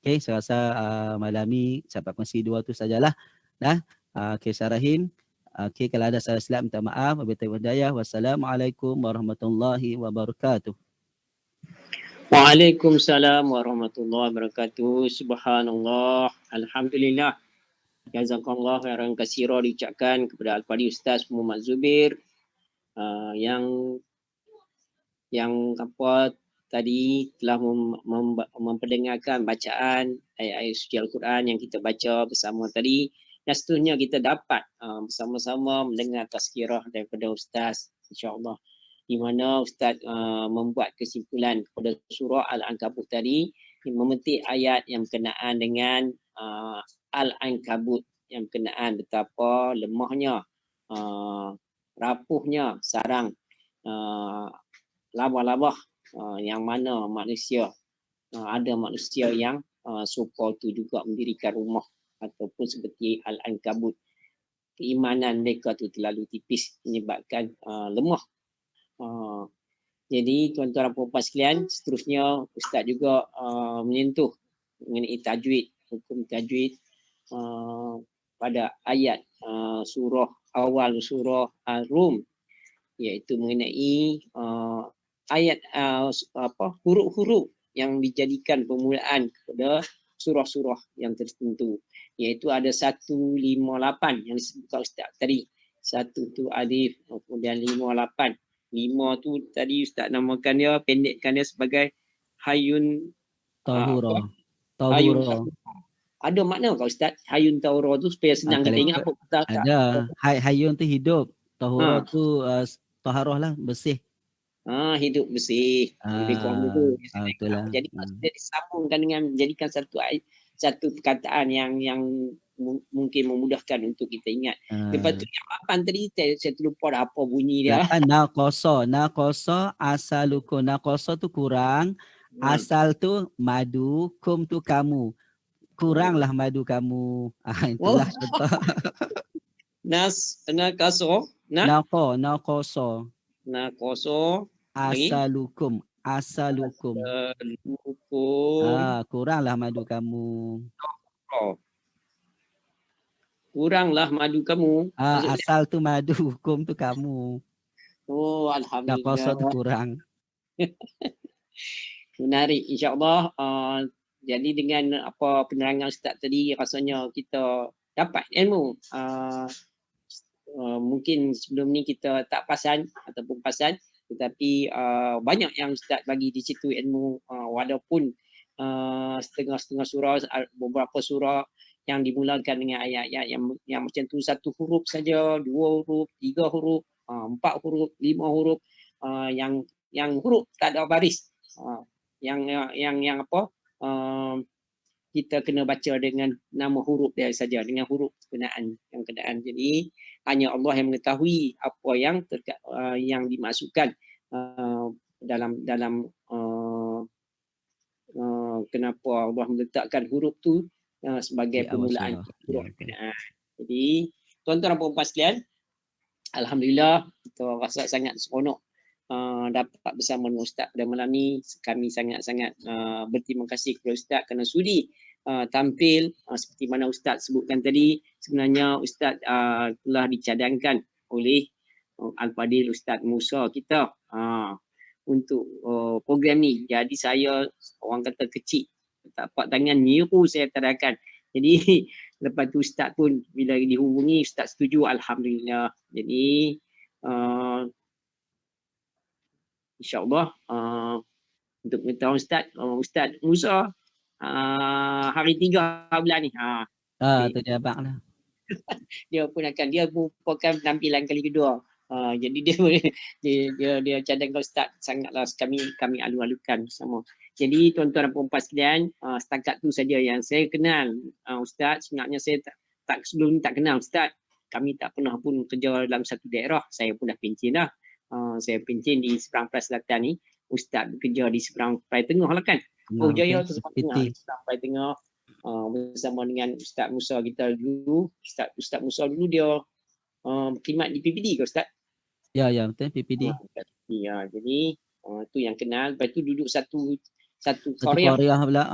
Okay, saya rasa malam ni saya dapat kongsi 2 tu sajalah. Okay, Sarahim. Okay, kalau ada salah silap minta maaf. Wassalamualaikum warahmatullahi wabarakatuh. Waalaikumsalam warahmatullahi wabarakatuh. Subhanallah. Alhamdulillah. Jazakallah khairan katsira diucapkan kepada Al-Fadhil Ustaz Muhammad Zubir yang tadi telah memperdengarkan bacaan ayat-ayat suci Al-Quran yang kita baca bersama tadi, dan seterusnya kita dapat bersama-sama mendengar tazkirah daripada Ustaz insya-Allah, di mana Ustaz membuat kesimpulan kepada surah Al-Ankabut tadi, memetik ayat yang berkenaan dengan Al-Ankabut yang berkenaan betapa lemahnya, rapuhnya sarang labah-labah yang mana manusia ada manusia yang sopa tu juga mendirikan rumah ataupun seperti Al-Ankabut. Keimanan mereka tu terlalu tipis menyebabkan lemah. Jadi tuan-tuan dan puan-puan sekalian, seterusnya Ustaz juga menyentuh mengenai tajwid, hukum tajwid pada ayat awal surah Ar-Rum, iaitu mengenai ayat huruf-huruf yang dijadikan permulaan kepada surah-surah yang tertentu, iaitu ada 158 yang disebutkan Ustaz tadi. 1 tu alif, kemudian 58. 5 tu tadi Ustaz namakan dia, pendekkan dia sebagai Hayun Tahura. Hayun Tahura. Ada makna kau Ustaz? Hayun Tahura tu supaya senang kita Kalau ingat apa kata ada hayun tu hidup, tahura Ha. tu taharah lah, bersih. Hidup bersih. Lebih kurang begitu. Itulah. Jadi dia disambungkan dengan menjadikan satu perkataan yang mungkin memudahkan untuk kita ingat. Lepas tu yang 8 tadi saya terlupa dah apa bunyi dia. 8 naqasa asalukum. Naqasa tu kurang, asal tu madu, kum tu kamu. Kuranglah madu kamu. Itulah contoh. Naqasa Naqasa lagi asalukum. Kuranglah madu kamu. Kuranglah madu kamu. Asal tu madu, kum tu kamu. Alhamdulillah. Naqasa tu kurang. Menarik, insya-Allah. Jadi dengan apa penerangan Ustaz tadi, rasanya kita dapat ilmu. Mungkin sebelum ni kita tak perasan ataupun perasan, tetapi banyak yang Ustaz bagi di situ ilmu, walaupun setengah-setengah surah, beberapa surah yang dimulakan dengan ayat-ayat yang macam tu, 1 huruf saja, 2 huruf, 3 huruf, 4 huruf, 5 huruf, yang huruf tak ada baris, yang apa, kita kena baca dengan nama huruf dia saja, dengan huruf kenaan. Jadi hanya Allah yang mengetahui apa yang dimasukkan dalam kenapa Allah meletakkan huruf tu sebagai permulaan huruf kenaan. Jadi tuan-tuan dan puan-puan sekalian, alhamdulillah kita rasa sangat seronok dapat bersama dengan Ustaz pada malam ni. Kami sangat-sangat berterima kasih kepada Ustaz kerana sudi tampil. Seperti mana Ustaz sebutkan tadi, sebenarnya Ustaz telah dicadangkan oleh Al-Fadil Ustaz Musa kita untuk program ni. Jadi saya orang kata kecil, tapak tangan nyiru saya tadakan. Jadi lepas tu Ustaz pun bila dihubungi Ustaz setuju, alhamdulillah. Jadi insya-Allah untuk mengetahui Ustaz Musa hari 3 bulan ni. Tu dia abang lah. Dia merupakan penampilan kali kedua. Jadi dia cadangkan Ustaz sangatlah kami alu-alukan bersama. Jadi tuan-tuan dan puan-puan sekalian, setakat tu saja yang saya kenal Ustaz. Sebenarnya saya sebelum ni tak kenal Ustaz. Kami tak pernah pun kerja dalam satu daerah. Saya pun dah pencen dah. Saya pencen di seberang Perai Selatan ni. Ustaz bekerja di seberang Perai Tengah lah kan. Jaya tu seberang tengah. Seberang Perai Tengah. Bersama dengan Ustaz Musa kita dulu. Ustaz Musa dulu dia berkhidmat di PPD ke Ustaz? Ya betul, PPD. Ya, jadi tu yang kenal. Lepas tu duduk satu Korea pula.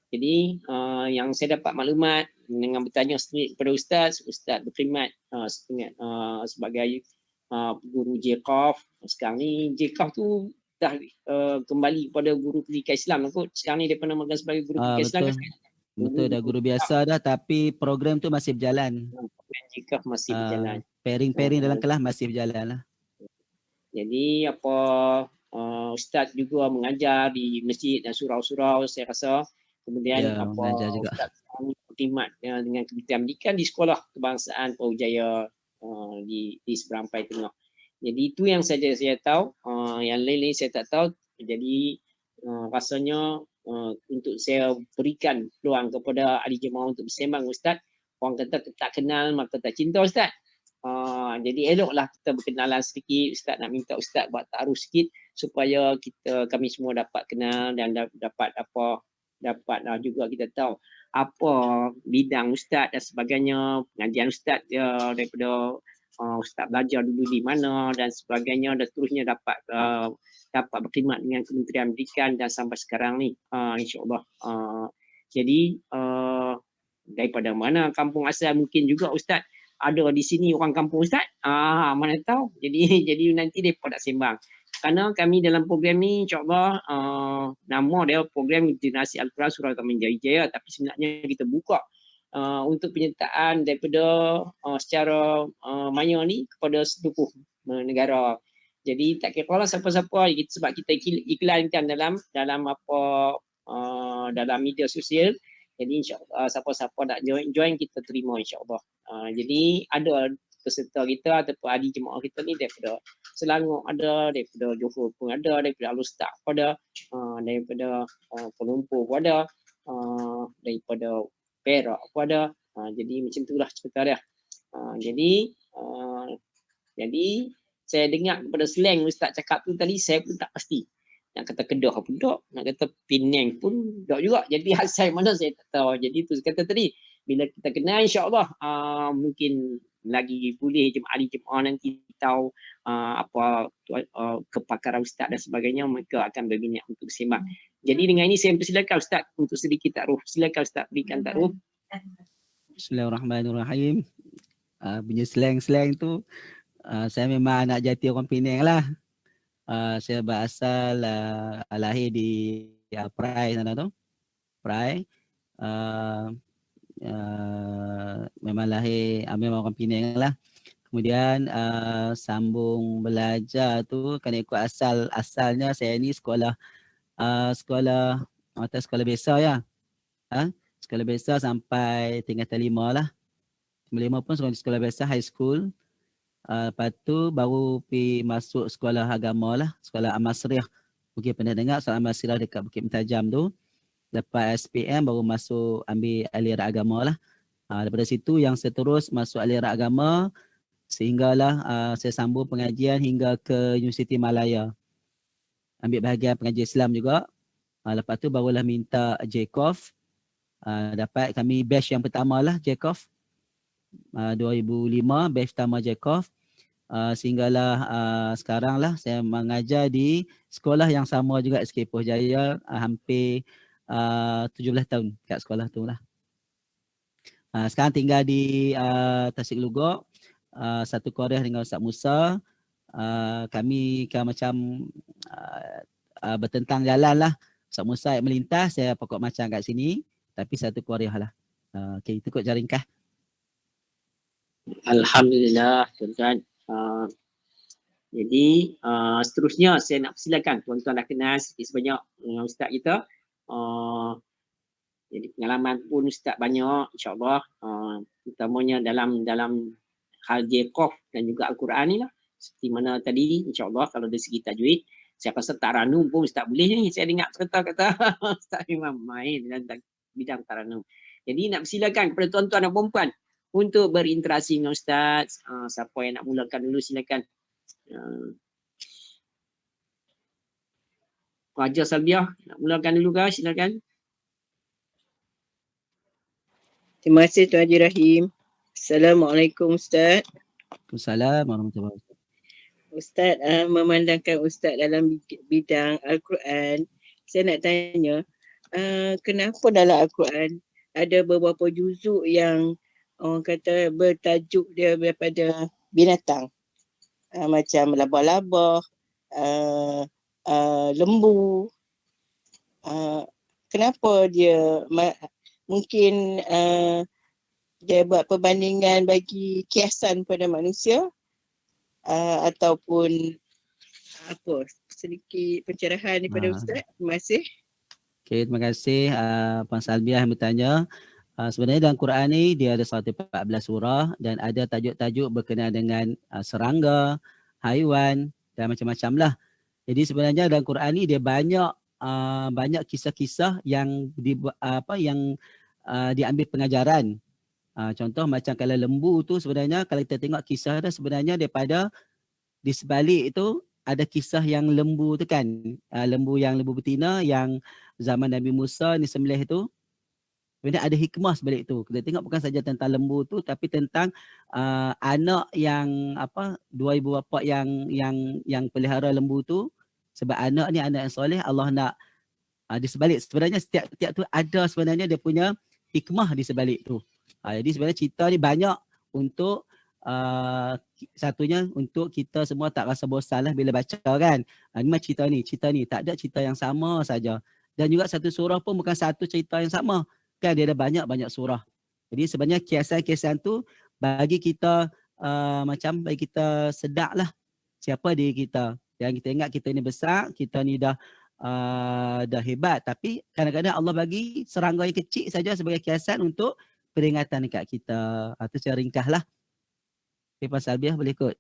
Jadi yang saya dapat maklumat dengan bertanya sendiri kepada Ustaz berkhidmat sebagai guru JKAF. Sekarang ni JKAF tu dah kembali kepada guru pendidikan Islam kot. Sekarang ni dia pernah makan sebagai guru pendidikan Islam. Betul, dah guru biasa dah, tapi program tu masih berjalan. Program JKAF masih berjalan. Pairing dalam kelas masih berjalan lah. Jadi Ustaz juga mengajar di masjid dan surau-surau saya rasa. Kemudian mengajar juga. Ustaz berkhidmat dengan Kementerian Pendidikan di Sekolah Kebangsaan Purujaya di seberang Perai Tengah. Jadi itu yang saja saya tahu. Yang lain-lain saya tak tahu. Jadi rasanya untuk saya berikan peluang kepada ahli jemaah untuk bersembang Ustaz. Orang kata tak kenal maka tak cinta Ustaz. Jadi eloklah kita berkenalan sedikit. Ustaz nak minta Ustaz buat taruh sikit supaya kami semua dapat kenal dan dapat juga kita tahu apa bidang Ustaz dan sebagainya, pengajian Ustaz daripada Ustaz belajar dulu di mana dan sebagainya, dan seterusnya dapat berkhidmat dengan Kementerian Pendidikan dan sampai sekarang ni, insyaAllah. Jadi daripada mana kampung asal mungkin juga Ustaz ada di sini orang kampung Ustaz, mana tahu. Jadi nanti mereka nak sembang. Kerana kami dalam program ni insyaAllah nama dia program Generasi Al-Quran Surah Taman Jaya, tapi sebenarnya kita buka untuk penyertaan daripada secara maya ni kepada seluruh negara. Jadi tak kira lah siapa-siapa, sebab kita iklankan dalam dalam media sosial. Jadi insyaAllah siapa-siapa nak join kita terima insyaAllah. Jadi ada peserta kita ataupun ahli jemaah kita ni daripada Selangor ada, daripada Johor pun ada, daripada Alustaq pun ada, daripada Kuala Lumpur pun ada, daripada Perak pun ada. Jadi macam itulah cerita dia. Jadi saya dengar kepada slang Ustaz cakap tu tadi, saya pun tak pasti. Nak kata Kedah pun tak, nak kata Penang pun tak juga. Jadi asal mana saya tak tahu. Jadi tu kata tadi, bila kita kenal insyaAllah mungkin lagi boleh ahli jemaah nanti tahu apa kepakaran Ustaz dan sebagainya, mereka akan berminat untuk sembang. Jadi dengan ini saya persilakan Ustaz untuk sedikit takruf. Silakan Ustaz berikan takruf. Bismillahirrahmanirrahim. Punya slang-slang tu saya memang anak jati orang Penang lah. Saya berasal lahir di Perai sana tu. Perai. Memang lahir memang orang Penang lah. Kemudian sambung belajar tu kena ikut asalnya saya ni sekolah biasa ya. Sekolah biasa sampai tingkatan 5 lah. 5 pun sekolah biasa high school. Lepas tu baru pergi masuk sekolah agama lah, sekolah Amasriah. Mungkin pernah dengar sekolah Amasriah dekat Bukit Mentajam tu. Lepas SPM baru masuk ambil aliran agama lah. Daripada situ yang seterus masuk aliran agama sehinggalah saya sambung pengajian hingga ke Universiti Malaya. Ambil bahagian pengajian Islam juga. Lepas tu barulah minta JCOF. Dapat kami batch yang pertama lah JCOF. 2005 batch pertama JCOF. Sehinggalah sekarang lah saya mengajar di sekolah yang sama juga SK Ipoh Jaya, hampir 17 tahun kat sekolah tu lah. Sekarang tinggal di Tasik Lugok, satu Korea dengan Ustaz Musa. Kami kan macam bertentang jalan lah. Ustaz Musa yang melintas, saya pokok macam kat sini, tapi satu Korea lah. Okay, itu kot jaringkah. Alhamdulillah tuan-tuan. Jadi seterusnya saya nak persilakan tuan-tuan dah kenal sikit sebanyak dengan Ustaz kita. Jadi pengalaman pun Ustaz banyak insyaAllah, utamanya dalam hal JCOF dan juga Al-Quran ni lah. Seperti mana tadi insyaAllah kalau dari segi tajwid, saya rasa taranum pun Ustaz boleh ni. Saya dengar cerita kata Ustaz memang main dalam bidang taranum. Jadi nak persilakan kepada tuan-tuan dan puan-puan untuk berinteraksi dengan Ustaz. Siapa yang nak mulakan dulu silakan. Raja Salbiah nak mulakan dulu kah? Silakan. Terima kasih Tuan Haji Rahim. Assalamualaikum Ustaz. Waalaikumsalam warahmatullahi wabarakatuh. Ustaz, memandangkan Ustaz dalam bidang Al-Quran, saya nak tanya, kenapa dalam Al-Quran ada beberapa juzuk yang orang kata bertajuk dia daripada binatang, macam labah-labah, lembu. Kenapa dia mungkin dia buat perbandingan bagi kiasan pada manusia, ataupun apa, sedikit pencerahan daripada Ustaz. Terima kasih. Okay, terima kasih Puan Salbiah yang bertanya. Sebenarnya dalam Quran ni dia ada 114 surah dan ada tajuk-tajuk berkenaan dengan serangga, haiwan dan macam-macam lah. Jadi sebenarnya dalam Quran ni dia banyak banyak kisah-kisah yang diambil pengajaran. Contoh macam kalau lembu tu sebenarnya kalau kita tengok kisah dia sebenarnya daripada di sebalik itu ada kisah yang lembu tu kan, lembu betina yang zaman Nabi Musa ni sembelih tu. Sebenarnya ada hikmah sebalik tu. Kita tengok bukan saja tentang lembu tu tapi tentang anak yang dua ibu bapa yang pelihara lembu tu, sebab anak ni anak yang soleh, Allah nak di sebalik sebenarnya setiap tu ada sebenarnya dia punya hikmah di sebalik tu. Jadi sebenarnya cerita ni banyak untuk satunya untuk kita semua tak rasa bosan lah bila baca kan. Ni macam cerita ni tak ada cerita yang sama saja. Dan juga satu surah pun bukan satu cerita yang sama. Kan dia ada banyak surah. Jadi sebenarnya kiasan-kiasan tu bagi kita bagi kita sedar lah siapa diri kita. Yang kita ingat kita ni besar, kita ni dah hebat, tapi kadang-kadang Allah bagi serangga yang kecil saja sebagai kiasan untuk peringatan dekat kita. Itu secara ringkas lah. Okay, Puan Salbiah boleh ikut.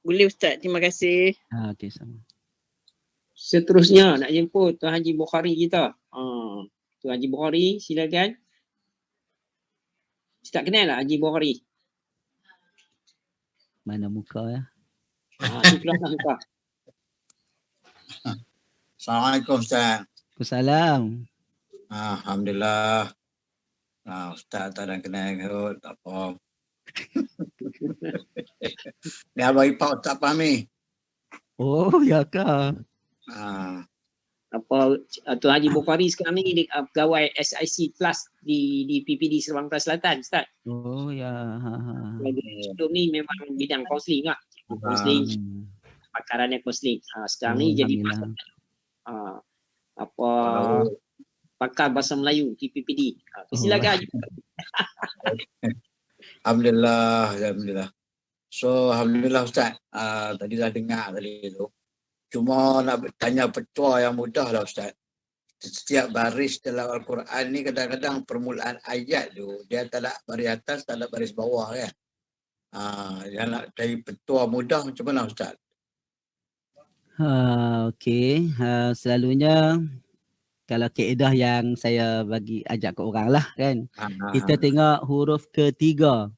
Boleh Ustaz, terima kasih. Okey, sama. Seterusnya nak jemput Tuan Haji Bukhari kita. Tuan Haji Bukhari, silakan. Tak kenal lah Haji Bukhari? Mana muka ya? Tu keluarlah muka. Assalamualaikum Ustaz. Waalaikumsalam. Alhamdulillah. Ustaz tak ada kenal kot, tak apa. Ni Abang Ipah Ustaz Fahmi. Oh, ya kah? Tuan Haji Bukhari sekarang ni pegawai SIC Plus di PPD Seremban Selatan, Ustaz. Oh ya. Sebelum ni memang bidang kaunseling lah. Kaunseling, pakarannya kaunseling. Sekarang ni jadi pakar bahasa Melayu di PPD. Silakan Haji. Alhamdulillah. So Alhamdulillah Ustaz. Tadi dah dengar tadi tu. Cuma nak tanya petua yang mudah lah Ustaz. Setiap baris dalam Al-Quran ni kadang-kadang permulaan ayat tu dia tak ada baris atas, tak ada baris bawah kan. Yang nak cari petua mudah macam mana Ustaz? Okey. Selalunya kalau kaedah yang saya bagi ajak ke orang lah kan. Kita tengok huruf ketiga.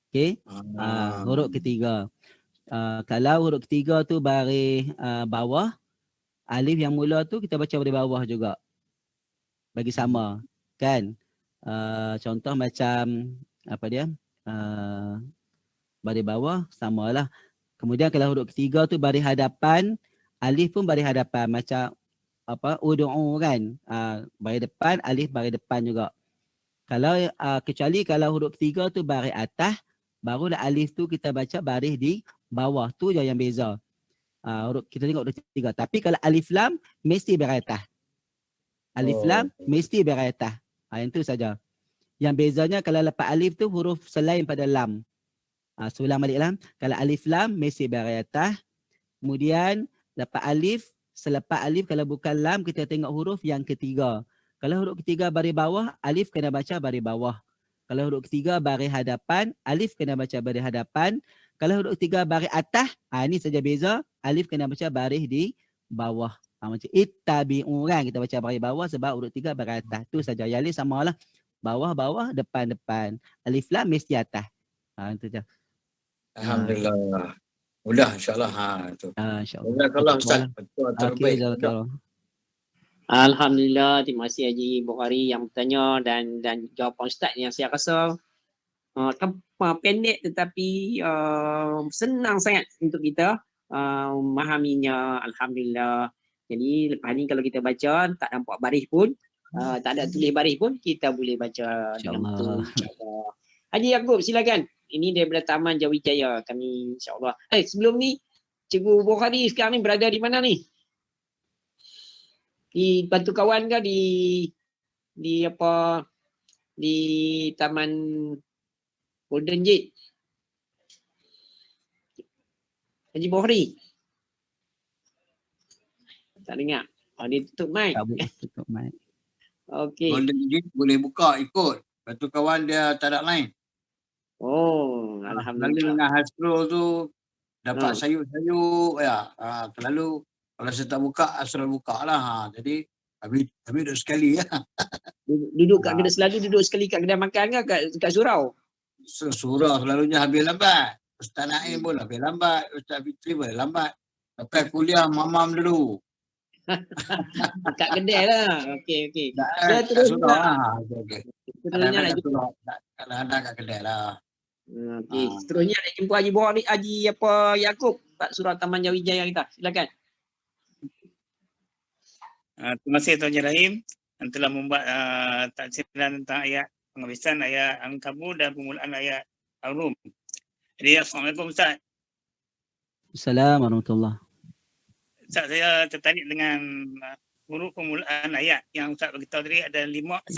Okey. Huruf ketiga. Kalau huruf ketiga tu baris bawah, alif yang mula tu kita baca baris bawah juga. Bagi sama kan. Contoh macam apa dia? Baris bawah samalah. Kemudian kalau huruf ketiga tu baris hadapan, alif pun baris hadapan macam ud'u kan. Baris depan, alif baris depan juga. Kalau kecuali kalau huruf ketiga tu baris atas, barulah alif tu kita baca baris di bawah. Tu je yang beza. Kita tengok huruf ketiga. Tapi kalau alif lam mesti baris atas. Alif lam mesti baris atas. Yang tu saja. Yang bezanya kalau lepas alif tu huruf selain pada lam. Sulam balik lam. Kalau alif lam mesti baris atas. Kemudian lepas alif, selepas alif kalau bukan lam kita tengok huruf yang ketiga. Kalau huruf ketiga baris bawah, alif kena baca baris bawah. Kalau huruf ketiga baris hadapan, alif kena baca baris hadapan. Kalau huruf ketiga baris atas, ini saja beza, alif kena baca baris di bawah. Macam ittabi'u kan, kita baca baris bawah sebab huruf ketiga baris atas. Tu saja. Yang lain samalah. Bawah, depan. Alif lam mesti atas. Itu je. Alhamdulillah. Mudah insya-Allah. Itu. Insya-Allah. Jazakallah Ustaz. Betul terbaik. Alhamdulillah, terima kasih Haji Bukhari yang bertanya dan jawapan Ustaz yang saya rasa pendek tetapi senang sangat untuk kita memahaminya. Alhamdulillah. Jadi lepas ni kalau kita baca tak nampak baris pun, tak ada tulis baris pun, kita boleh baca dengan betul. Haji Yaakob silakan. Ini daripada Taman Jawijaya kami insya-Allah. Sebelum ni Cikgu Bukhari sekarang ni berada di mana ni? Di Batu Kawan ke di Taman Golden Gate? Haji Bukhari. Tak dengar. Dia tutup mic. Tutup mic. Okey. Golden Gate boleh buka ikut. Batu Kawan dia tak ada line. Alhamdulillah. Dengan Hasbro tu dapat sayur-sayur ya. Terlalu Kalau saya tak buka, asal buka lah. Jadi habis duduk sekali ya. Duduk kat kedai selalu duduk sekali kat kedai makan ke kat surau? Surau selalunya habis lambat. Ustaz Naim pun habis lambat. Ustaz Fitri pun lambat. Sampai kuliah mamam dulu. Kat kedai lah. Okey. Kat Terusnya. surau lah. Okay. Terusnya nak jumpa. Kadang-kadang kat kedai lah. Okey. Seterusnya nak jumpa Haji Borak ni, Haji Yaakob kat Surau Taman Jawijaya kita. Silakan. Terima kasih Tuan Haji Rahim yang telah membuat taksiran tentang ayat penghabisan ayat Al-Ankabut dan permulaan ayat Al-Rum. Jadi Assalamualaikum Ustaz. Assalamualaikum warahmatullahi. Ustaz, saya tertarik dengan huruf permulaan ayat yang Ustaz beritahu tadi ada 158.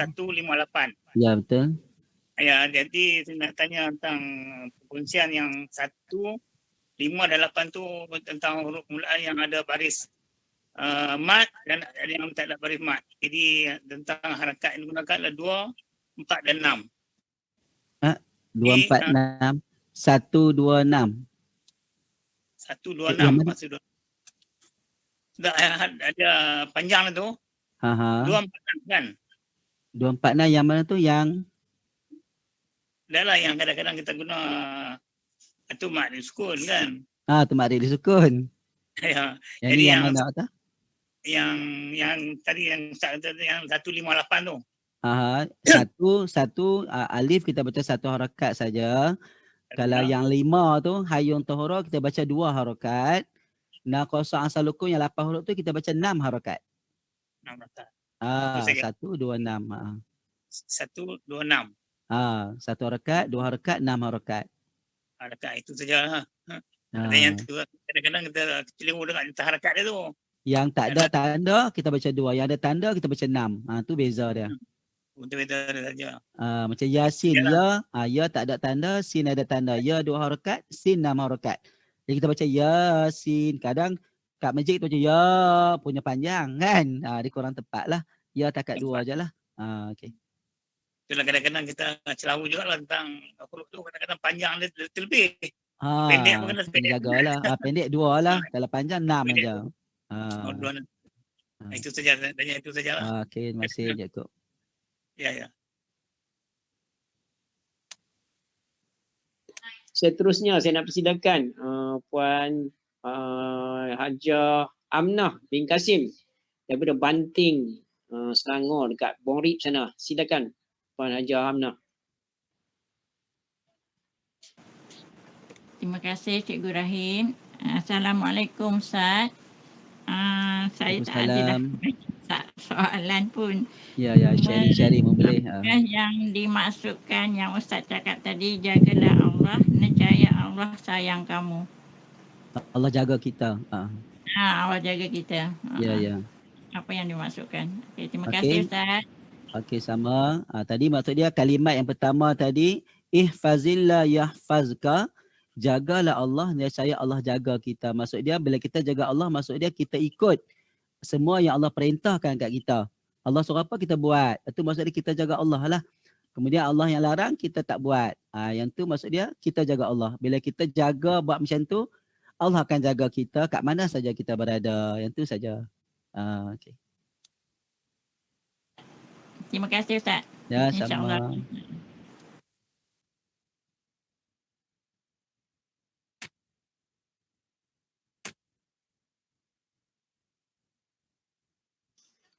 Ya, betul. Ya, jadi saya nak tanya tentang perkongsian yang 1, 5 dan 8 tu tentang huruf permulaan yang ada baris mat dan ada yang tak ada baris mat. Jadi tentang harakat yang digunakan adalah 2, 4 dan 6. 2, 4, 6. 1, 2, 6. 1, 2, 6. Maksud sudah ada panjang tu. 2, 4, 6 kan? 2, 4, 6 yang mana tu? Yang dah lah yang kadang-kadang kita guna itu mat di sukun kan? tu mak dia sukun. Ya. Jadi yang mana tu? Yang tadi yang yang 158 tu. Satu alif kita baca satu harakat saja. Kalau yang 5 tu hayun tuhura kita baca 2 harakat. Qasam asal lukun yang 8 huruf tu kita baca 6 harakat. 6 harakat. 1, 2, 6. 1, 2, 6. 1 harakat, 2 harakat, 6 harakat. Harakat itu saja. Ada yang tu kadang-kadang kita keliru dengan harakat dia tu. Yang tak ada tanda kita baca 2, yang ada tanda kita baca 6. Tu beza dia. Untuk beza dia saja. Macam Yasin, ya tak ada tanda, sin ada tanda. Ya 2 harakat, sin 6 harakat. Jadi kita baca Yasin. Kadang kat masjid kita baca ya punya panjang kan. Dia kurang tepat lah. Ya takat 2 je lah. Okay. Itulah kadang-kadang kita celaru juga lah tentang huruf tu. Kadang-kadang panjang dia terlebih. Pendek pun kena pendek. Jagalah. Pendek 2 lah. Kalau panjang 6 aja. 2. Itu saja. Tanya itu saja lah. Okay, terima kasih Yaakob. Ya. Seterusnya saya nak persilakan Puan Hajah Amnah bin Kasim daripada Banting, Selangor dekat Bongrip sana. Silakan Puan Hajah Amnah. Terima kasih Cikgu Rahim. Assalamualaikum Ustaz. Saya tak ada soalan pun. Ya, sharing boleh. Yang dimaksudkan yang Ustaz cakap tadi, jagalah Allah, nescaya Allah sayang kamu. Allah jaga kita. Allah jaga kita. Ya. Apa yang dimaksudkan? Okay, terima kasih Ustaz. Okey, sama. Tadi maksud dia kalimat yang pertama tadi, ihfazillah yahfazka, jagalah Allah, nescaya Allah jaga kita. Maksud dia bila kita jaga Allah, maksud dia kita ikut semua yang Allah perintahkan kat kita. Allah suruh apa kita buat. Itu maksud dia kita jaga Allah lah. Kemudian Allah yang larang kita tak buat. Yang tu maksud dia kita jaga Allah. Bila kita jaga buat macam tu, Allah akan jaga kita kat mana saja kita berada. Yang tu saja. Okay. Terima kasih Ustaz. Ya, InsyaAllah. sama.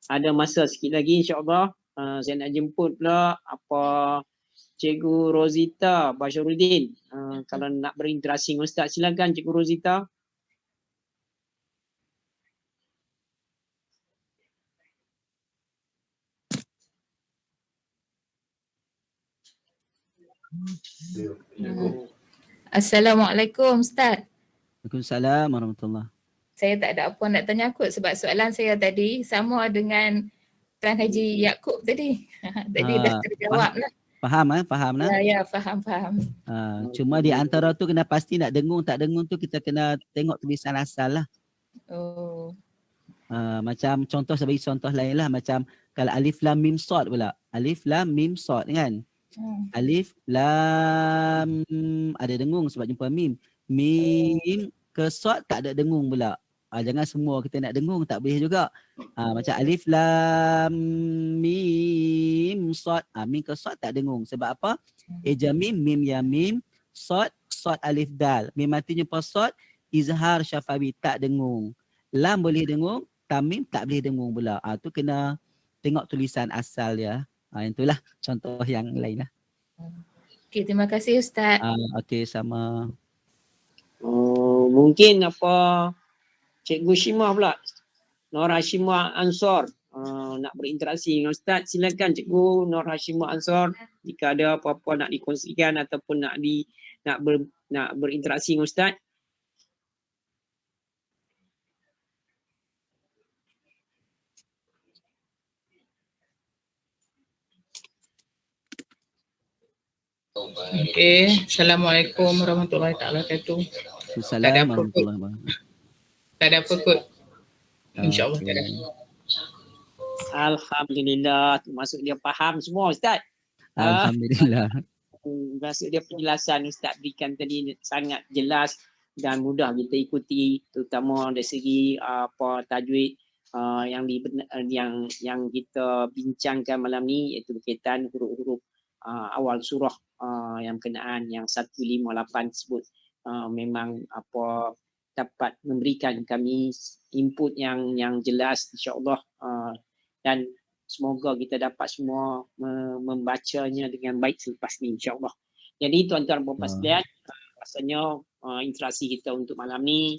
Ada masa sikit lagi insya-Allah. Saya nak jemput pula Cikgu Rozita Basharuddin. Kalau nak berinteraksi dengan Ustaz, silakan Cikgu Rozita. Assalamualaikum Ustaz. Waalaikumsalam warahmatullahi. Saya tak ada apa nak tanya kot sebab soalan saya tadi sama dengan Tuan Haji Yaakob tadi. Tadi dah terjawab lah. Faham lah. Ya, faham. Cuma di antara tu kena pasti nak dengung tak dengung tu kita kena tengok tulisan asal lah. Oh. Macam contoh, saya bagi contoh lain lah. Macam kalau alif lam mim sad pula. Alif lam mim sad kan. Alif lam ada dengung sebab jumpa mim. Mim ke sad tak ada dengung pula. Jangan semua kita nak dengung, tak boleh juga. Macam alif lam mim sad. Mim ke sad tak dengung. Sebab apa? Eja mim, mim ya mim, sad, sad alif dal. Mim mati jumpa sad, izhar syafawi tak dengung. Lam boleh dengung, tamim tak boleh dengung pula. Tu kena tengok tulisan asal dia. Itulah contoh yang lain lah. Okey, terima kasih Ustaz. Okey, sama. Mungkin apa Cikgu Shimah pula, Nur Hashimah Ansor nak berinteraksi dengan Ustaz. Silakan Cikgu Nur Hashimah Ansor jika ada apa-apa nak dikongsikan ataupun nak berinteraksi dengan Ustaz. Okey, Assalamualaikum warahmatullahi taala wabarakatuh. Assalamualaikum. Tak ada apa kot. InsyaAllah tak ada. Alhamdulillah, termasuk dia faham semua Ustaz. Alhamdulillah. Termasuk dia penjelasan Ustaz berikan tadi sangat jelas dan mudah kita ikuti, terutama dari segi tajwid yang kita bincangkan malam ni, iaitu berkaitan huruf-huruf awal surah yang berkenaan yang 158 tersebut. Memang dapat memberikan kami input yang jelas insya-Allah, dan semoga kita dapat semua membacanya dengan baik selepas ni insya-Allah. Jadi tuan-tuan dan puan sekalian, rasanya interaksi kita untuk malam ni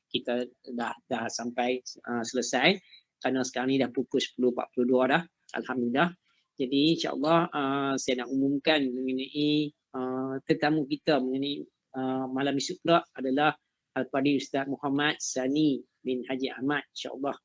kita dah sampai selesai, kerana sekarang ni dah pukul 10.42 dah, alhamdulillah. Jadi insya-Allah saya nak umumkan mengenai tetamu kita mengenai malam esok pula adalah Al-Fadhil Ustaz Muhammad Sani bin Haji Ahmad, insya-Allah.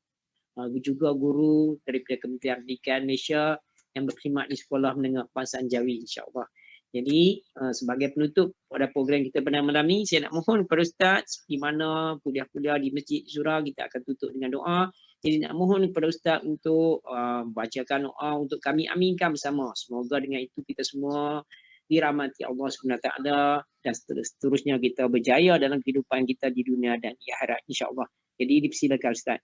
Juga guru daripada Kementerian Pendidikan Malaysia yang berkhidmat di Sekolah Menengah Kebangsaan Jawi, insya-Allah. Jadi sebagai penutup pada program kita pada malam ni, saya nak mohon kepada Ustaz, di mana kuliah-kuliah di Masjid Syura kita akan tutup dengan doa. Jadi nak mohon kepada Ustaz untuk bacakan doa untuk kami aminkan bersama. Semoga dengan itu kita semua dirahmati Allah SWT dan seterusnya kita berjaya dalam kehidupan kita di dunia dan di akhirat, insya-Allah. Jadi dipersilakan Ustaz.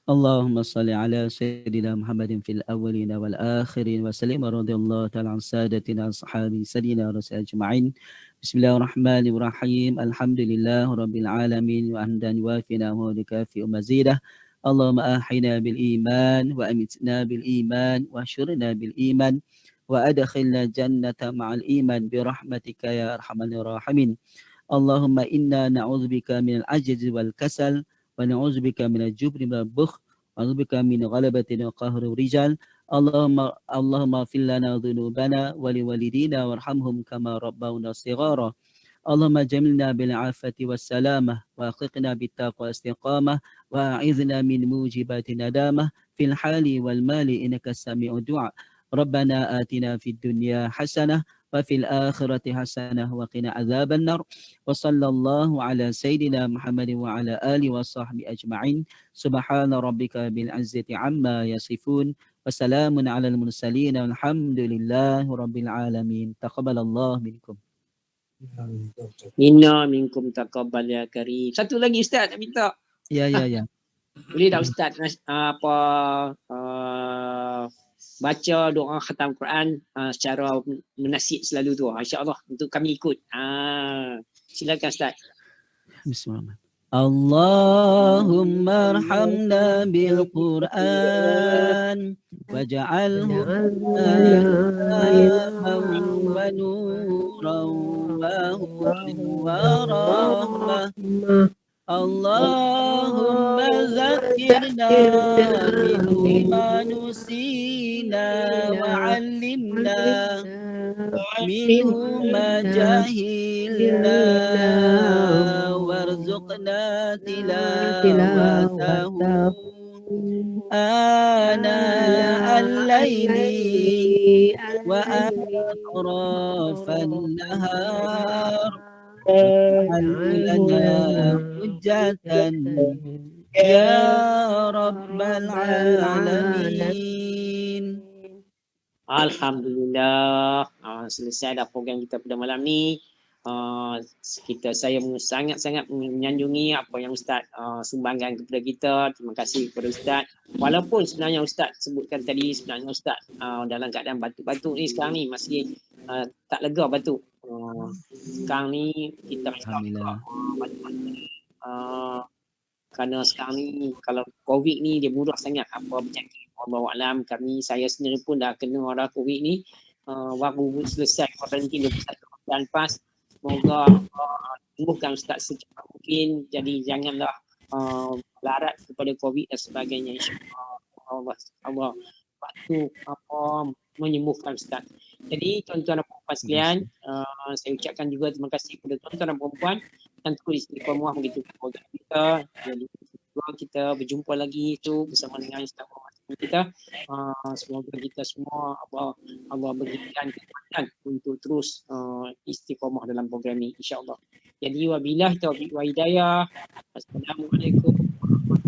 Allahumma salli ala Sayyidina Muhammadin fil awwalina wal akhirin wa sallim radhiyallahu ta'ala an sadatina ashabi sayyidina rasul ajma'in. Bismillahirrahmanirrahim. Alhamdulillah rabbil alamin wa hamdan wafina wa dikafi mazidah. Allahumma ahina bil iman wa amitna bil iman wa syurna bil iman wa adkhilna jannata ma'al iman bi rahmatika ya arhamar rahimin. Allahumma inna na'udzubika minal ajzi wal kasal wa na'udzubika minal jubni wal bukhl wa na'udzubika min ghalabatin wa qahri rijal. Allahumma fil lana dhunubana wa liwalidina warhamhum kama rabbawna shighara. Allahumma jamilna bil afati was salamah wa aqiqna bit taqwa istiqamah wa a'idhna min mujibati nadamah fil hali wal mali innaka sami'ud du'a. Rabbana atina fid dunya hasanah wa fil akhirati hasanah wa qina adzaban nar. Wa sallallahu ala sayyidina Muhammadin wa ala alihi wa sahbihi ajma'in. Subhana rabbika bil izzati amma yasifun. Wassalamun alal mursalin walhamdulillahi rabbil alamin. Taqabbalallahu minkum. Minna minkum taqabbal ya karim. Satu lagi Ustaz nak minta. Ya. Boleh tak Ustaz baca doa khatam Quran secara menasib selalu tu, insya-Allah untuk kami ikut. Silakan Ustaz. Bismillah. Allahumma arhamna bil Quran waj'alhu ayatan wa nuran wa hudan wa rahmah. Allahumma zakkirna minhu ma nusina wa 'allimna minhu ma jahilna warzuqna tilawatahu ana al-layli wa atrafan nahar lana hujjatan ya rabbal alamin. Alhamdulillah, selesai dah program kita pada malam ni. Saya sangat-sangat menyanjungi apa yang Ustaz sumbangkan kepada kita. Terima kasih kepada Ustaz. Walaupun sebenarnya Ustaz sebutkan tadi, sebenarnya Ustaz dalam keadaan batuk-batuk ni sekarang ni masih tak lega batuk. Sekarang ni kita Alhamdulillah. kerana sekarang ni kalau COVID ni dia mudah sangat apa berjangkit. Wallahualam, saya sendiri pun dah kena orang COVID ni, baru selesai kuarantin 21 bulan lepas. Semoga sembuhkan Ustaz secepat mungkin. Jadi janganlah larat kepada COVID dan sebagainya. InsyaAllah Allah waktu menyembuhkan Ustaz. Jadi tuan-tuan dan puan sekalian, saya ucapkan juga terima kasih kepada tuan-tuan dan puan dan terus istiqamah begitu program kita. Jadi kita berjumpa lagi itu bersama dengan istiqamah kita. Semoga kita semua Allah berikan kekuatan untuk terus istiqamah dalam program ini, insya-Allah. Jadi wabillahi taufiq wa hidayah. Assalamualaikum warahmatullahi